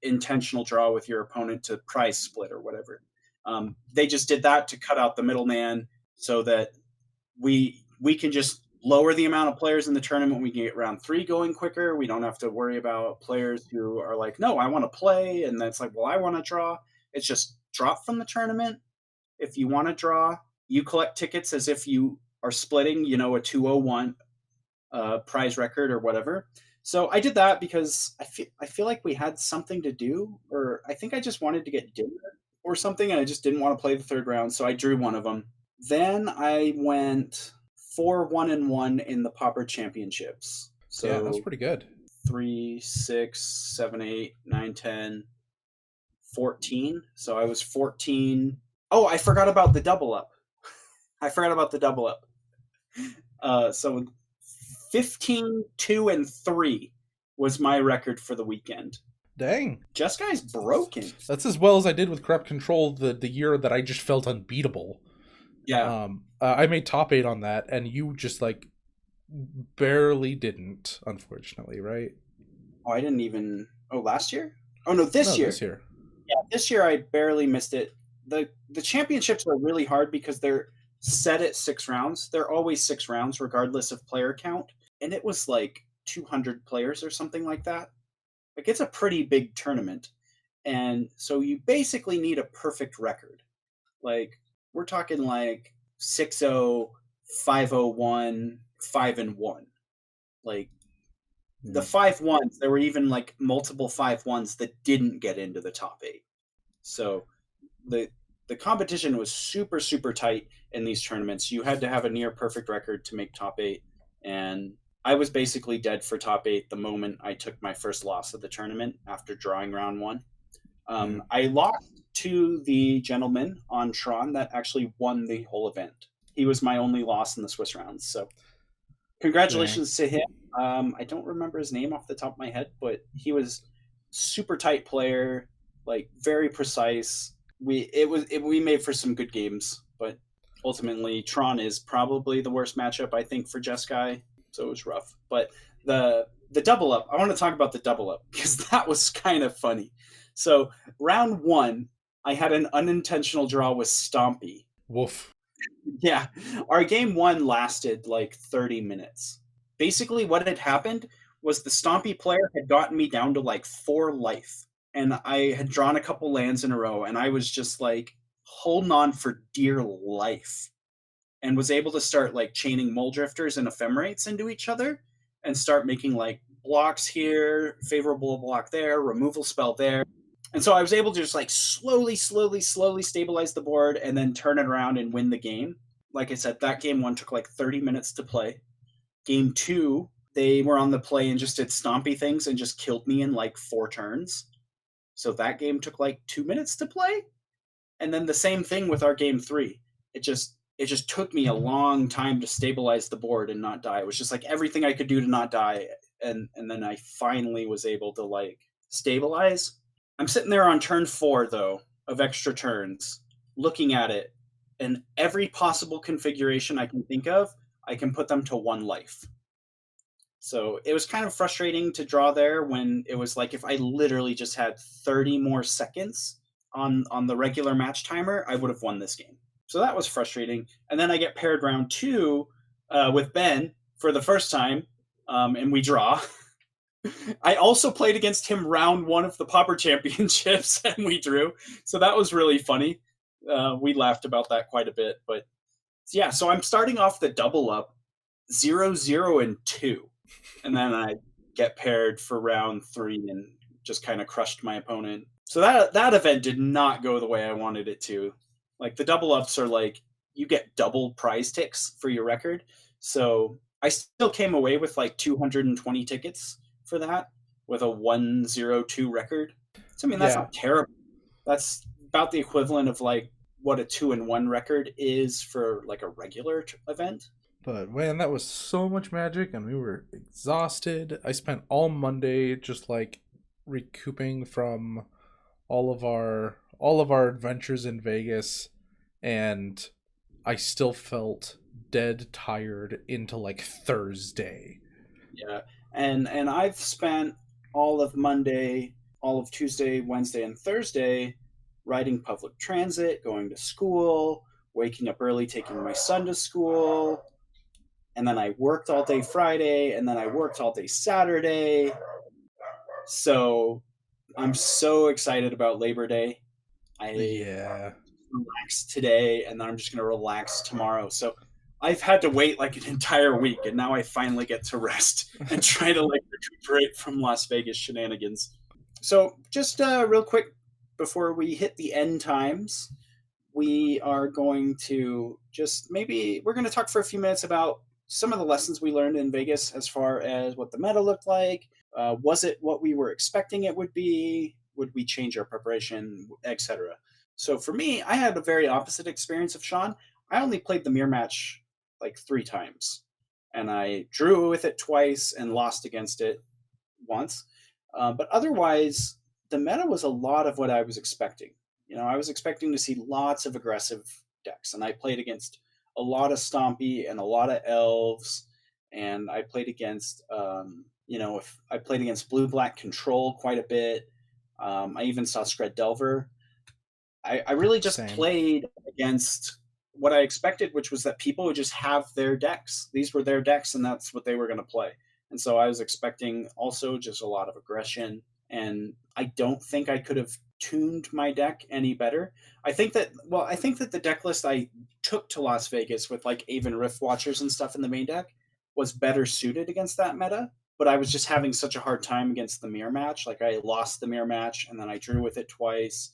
intentional draw with your opponent to prize split or whatever. They just did that to cut out the middleman so that we can just lower the amount of players in the tournament. We can get round 3 going quicker. We don't have to worry about players who are like, "No, I want to play," and that's like, "Well, I want to draw." It's just drop from the tournament. If you want to draw, you collect tickets as if you are splitting, a 2-0-1 prize record or whatever. So I did that because I feel like we had something to do, or I think I just wanted to get dinner or something, and I just didn't want to play the 3rd round, so I drew one of them. Then I went 4-1-1 in the Pauper Championships. So yeah, that's pretty good. 3, 6, 7, 8, 9, 10, 14. So I was 14. Oh, I forgot about the double up. So 15, 2, and 3 was my record for the weekend. Dang. Jeskai's broken. That's as well as I did with Corrupt Control the year that I just felt unbeatable. Yeah. I made top 8 on that, and you just like barely didn't, unfortunately, right? Oh, I didn't even. Oh, last year? Oh no, this year. This year. Yeah, this year I barely missed it. The championships are really hard because they're set at 6 rounds. They're always 6 rounds, regardless of player count. And it was like 200 players or something like that. Like, it's a pretty big tournament. And so you basically need a perfect record. Like, we're talking like 6-0, 5-0-1, 5-1. Like, the 5-1s, there were even like multiple 5-1s that didn't get into the top 8. So the competition was super, super tight in these tournaments. You had to have a near perfect record to make top 8. And I was basically dead for top 8 the moment I took my first loss of the tournament after drawing round 1. I lost to the gentleman on Tron that actually won the whole event. He was my only loss in the Swiss rounds. So congratulations to him. I don't remember his name off the top of my head, but he was super tight player, like very precise. We made for some good games, but ultimately Tron is probably the worst matchup I think for Jeskai, so it was rough. But the double up, I want to talk about the double up because that was kind of funny. So round 1, I had an unintentional draw with Stompy. Woof. Yeah, our game 1 lasted like 30 minutes. Basically, what had happened was the Stompy player had gotten me down to like 4 life, and I had drawn a couple lands in a row, and I was just like holding on for dear life, and was able to start like chaining Mole Drifters and Ephemerates into each other, and start making like blocks here, favorable block there, removal spell there. And so I was able to just like slowly stabilize the board and then turn it around and win the game. Like I said, that game 1 took like 30 minutes to play. Game 2, they were on the play and just did stompy things and just killed me in like 4 turns. So that game took like 2 minutes to play. And then the same thing with our game 3. It just took me a long time to stabilize the board and not die. It was just like everything I could do to not die. And then I finally was able to like stabilize. I'm sitting there on turn 4, though, of extra turns, looking at it, and every possible configuration I can think of, I can put them to 1 life. So it was kind of frustrating to draw there when it was like if I literally just had 30 more seconds on the regular match timer, I would have won this game. So that was frustrating. And then I get paired round 2 with Ben for the first time, and we draw. I also played against him round 1 of the Pauper Championships, and we drew. So that was really funny. We laughed about that quite a bit. But yeah, so I'm starting off the double up 0-0-2. And then I get paired for round 3 and just kind of crushed my opponent. So that event did not go the way I wanted it to. Like, the double ups are like, you get double prize ticks for your record. So I still came away with like 220 tickets for that with a 1-0-2 record. So I mean, that's not terrible. That's about the equivalent of like what a 2-1 record is for like a regular event. But man, that was so much Magic, and we were exhausted. I spent all Monday just like recouping from all of our adventures in Vegas, and I still felt dead tired into like Thursday. Yeah. And I've spent all of Monday, all of Tuesday, Wednesday, and Thursday riding public transit, going to school, waking up early, taking my son to school. And then I worked all day Friday, and then I worked all day Saturday. So I'm so excited about Labor Day. I relaxed today, and then I'm just going to relax tomorrow. So I've had to wait like an entire week, and now I finally get to rest and try to like recuperate from Las Vegas shenanigans. So just real quick before we hit the end times, we are going to we're going to talk for a few minutes about some of the lessons we learned in Vegas as far as what the meta looked like. Was it what we were expecting it would be? Would we change our preparation, etc.? So for me, I had a very opposite experience of Sean. I only played the mirror match like 3 times, and I drew with it twice and lost against it once. But otherwise, the meta was a lot of what I was expecting. You know, I was expecting to see lots of aggressive decks, and I played against a lot of Stompy and a lot of Elves, and I played against, I played against Blue-Black Control quite a bit. I even saw Scred Delver. I really just played against what I expected, which was that people would just have their decks. These were their decks, and that's what they were going to play. And so I was expecting also just a lot of aggression. And I don't think I could have tuned my deck any better. I think that the deck list I took to Las Vegas with like Aven Rift Watchers and stuff in the main deck was better suited against that meta. But I was just having such a hard time against the mirror match. Like I lost the mirror match and then I drew with it twice.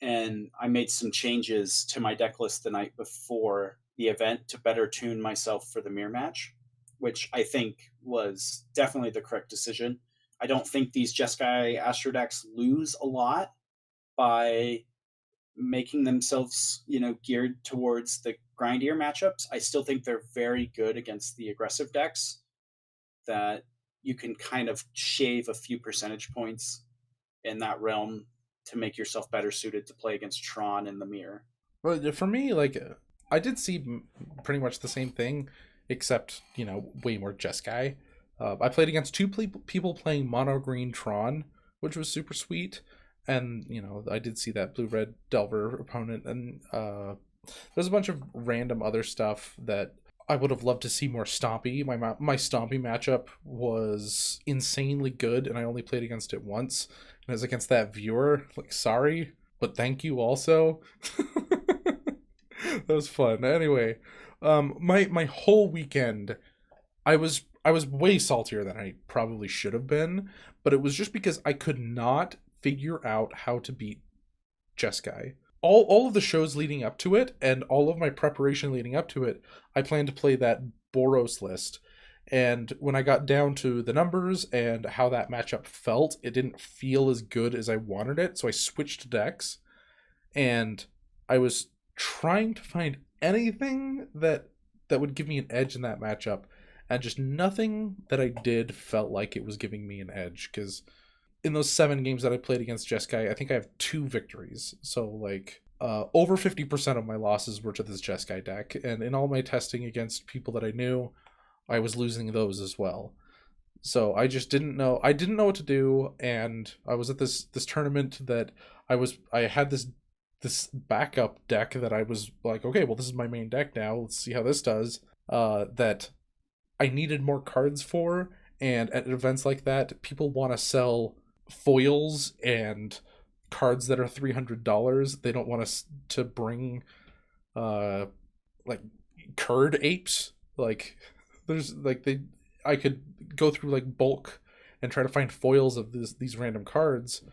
And I made some changes to my deck list the night before the event to better tune myself for the mirror match, which I think was definitely the correct decision. I don't think these Jeskai Astro decks lose a lot by making themselves, geared towards the grindier matchups. I still think they're very good against the aggressive decks that you can kind of shave a few percentage points in that realm to make yourself better suited to play against Tron in the mirror. Well, for me, like, I did see pretty much the same thing, except, way more Jeskai. I played against two people playing mono green Tron, which was super sweet. And, I did see that blue-red Delver opponent. And there's a bunch of random other stuff that I would have loved to see more Stompy. My Stompy matchup was insanely good, and I only played against it once. And it was against that viewer. Like, sorry, but thank you also. That was fun. Anyway, my whole weekend, I was way saltier than I probably should have been, but it was just because I could not figure out how to beat Jeskai. All of the shows leading up to it and all of my preparation leading up to it, I planned to play that Boros list. And when I got down to the numbers and how that matchup felt, it didn't feel as good as I wanted it. So I switched decks, and I was trying to find anything that would give me an edge in that matchup. And just nothing that I did felt like it was giving me an edge. Because in those 7 games that I played against Jeskai, I think I have 2 victories. So, like, over 50% of my losses were to this Jeskai deck. And in all my testing against people that I knew, I was losing those as well. So I just didn't know. I didn't know what to do. And I was at this tournament that I had this backup deck that I was like, okay, well, this is my main deck now. Let's see how this does. That I needed more cards for. And at events like that, people want to sell foils and cards that are $300. They don't want us to bring like curd apes. Like, there's like I could go through like bulk and try to find foils of these random cards,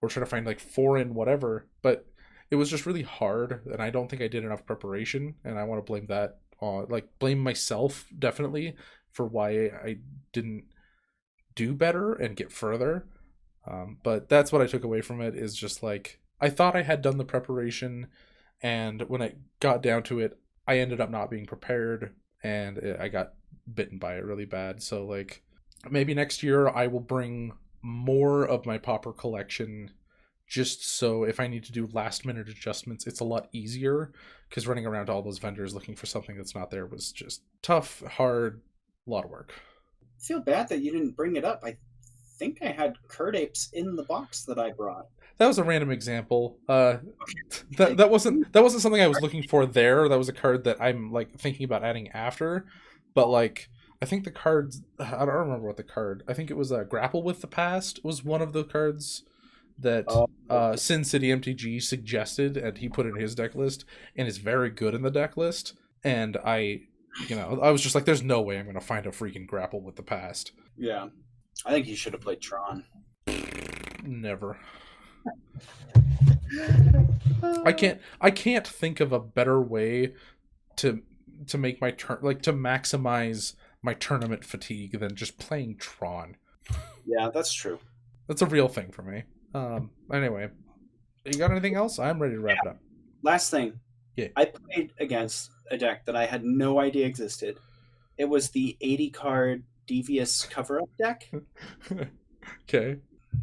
or try to find like foreign whatever, but it was just really hard, and I don't think I did enough preparation, and I want to blame that on, blame myself definitely for why I didn't do better and get further. But that's what I took away from it, is just like, I thought I had done the preparation, and when I got down to it, I ended up not being prepared, and I got bitten by it really bad. So like, maybe next year I will bring more of my pauper collection, just so if I need to do last minute adjustments, it's a lot easier, because running around to all those vendors looking for something that's not there was just tough, hard, a lot of work. I feel bad that you didn't bring it up. I think I had curd apes in the box that I brought. That was a random example. That wasn't something I was looking for there. That was a card that I'm like thinking about adding after. But like, I think the cards, I don't remember what the card. I think it was Grapple with the Past was one of the cards that Sin City MTG suggested, and he put in his deck list, and is very good in the deck list. And I was just like, there's no way I'm going to find a freaking Grapple with the Past. Yeah. I think you should have played Tron. Never. I can't think of a better way to make my turn, like, to maximize my tournament fatigue than just playing Tron. Yeah, that's true. That's a real thing for me. Anyway, you got anything else? I'm ready to wrap it up. Last thing. Yeah. I played against a deck that I had no idea existed. It was the 80 card Devious cover-up deck. Okay.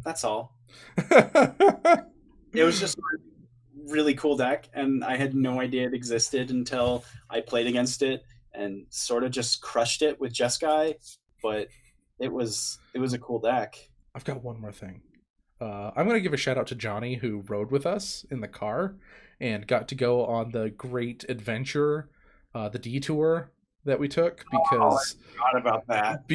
That's all. It was just a really cool deck, and I had no idea it existed until I played against it and sort of just crushed it with Jeskai. But it was a cool deck. I've got one more thing. I'm going to give a shout out to Johnny, who rode with us in the car and got to go on the great adventure, the detour that we took because I forgot about that.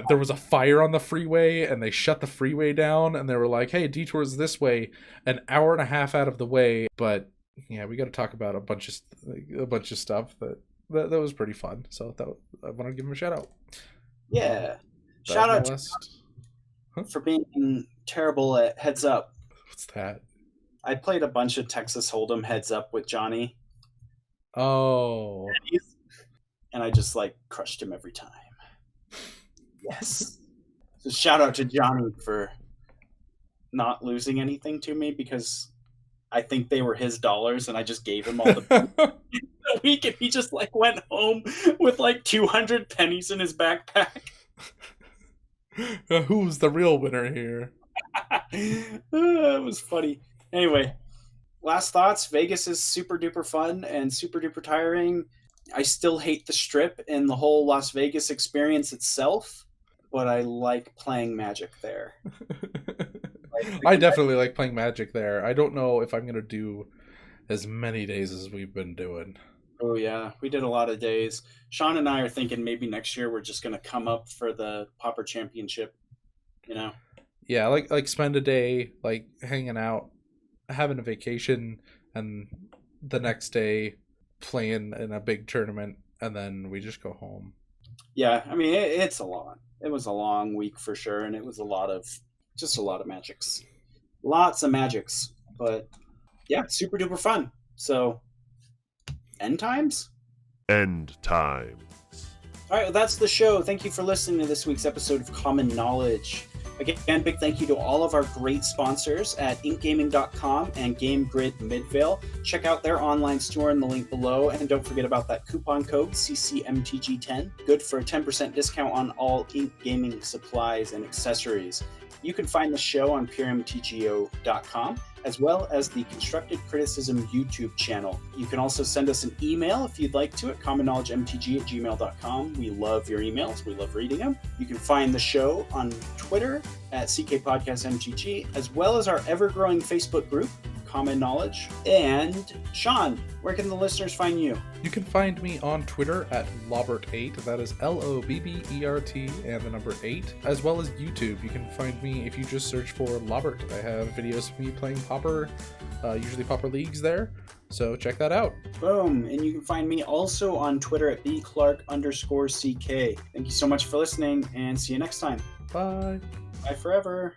there was a fire on the freeway and they shut the freeway down and they were like, hey, detours this way, an hour and a half out of the way. But yeah, we got to talk about a bunch of stuff that was pretty fun. So I want to give him a shout out. Yeah. Shout out to for being terrible at Heads Up. What's that? I played a bunch of Texas Hold'em Heads Up with Johnny. Oh. And I just crushed him every time. Yes. So shout out to Johnny for not losing anything to me because I think they were his dollars and I just gave him all the week and he just went home with 200 pennies in his backpack. Who's the real winner here? It was funny. Anyway, last thoughts. Vegas is super duper fun and super duper tiring. I still hate the strip and the whole Las Vegas experience itself, but I like playing Magic there. I definitely like playing Magic there. I don't know if I'm going to do as many days as we've been doing. Oh, yeah. We did a lot of days. Sean and I are thinking maybe next year we're just going to come up for the Pauper Championship, Yeah, like spend a day, hanging out, having a vacation, and the next day playing in a big tournament, and then we just go home. Yeah, I mean, it's a lot. It was a long week for sure, and it was a lot of magics. Lots of magics. But, yeah, super duper fun. So... End times? End times. All right, well, that's the show. Thank you for listening to this week's episode of Common Knowledge. Again, big thank you to all of our great sponsors at inkgaming.com and Game Grid Midvale. Check out their online store in the link below, and don't forget about that coupon code CCMTG10, good for a 10% discount on all ink gaming supplies and accessories. You can find the show on puremtgo.com, as well as the Constructed Criticism YouTube channel. You can also send us an email if you'd like to at commonknowledgemtg@gmail.com. We love your emails. We love reading them. You can find the show on Twitter at CKPodcastMTG, as well as our ever-growing Facebook group, Common Knowledge. And Sean, where can the listeners find you? You can find me on Twitter at Lobbert8, that is Lobbert and the number 8, as well as YouTube. You can find me if you just search for Lobbert. I have videos of me playing Pauper, usually Pauper Leagues there, so check that out. Boom, and you can find me also on Twitter at bclark_CK. Thank you so much for listening, and see you next time. Bye. Bye forever.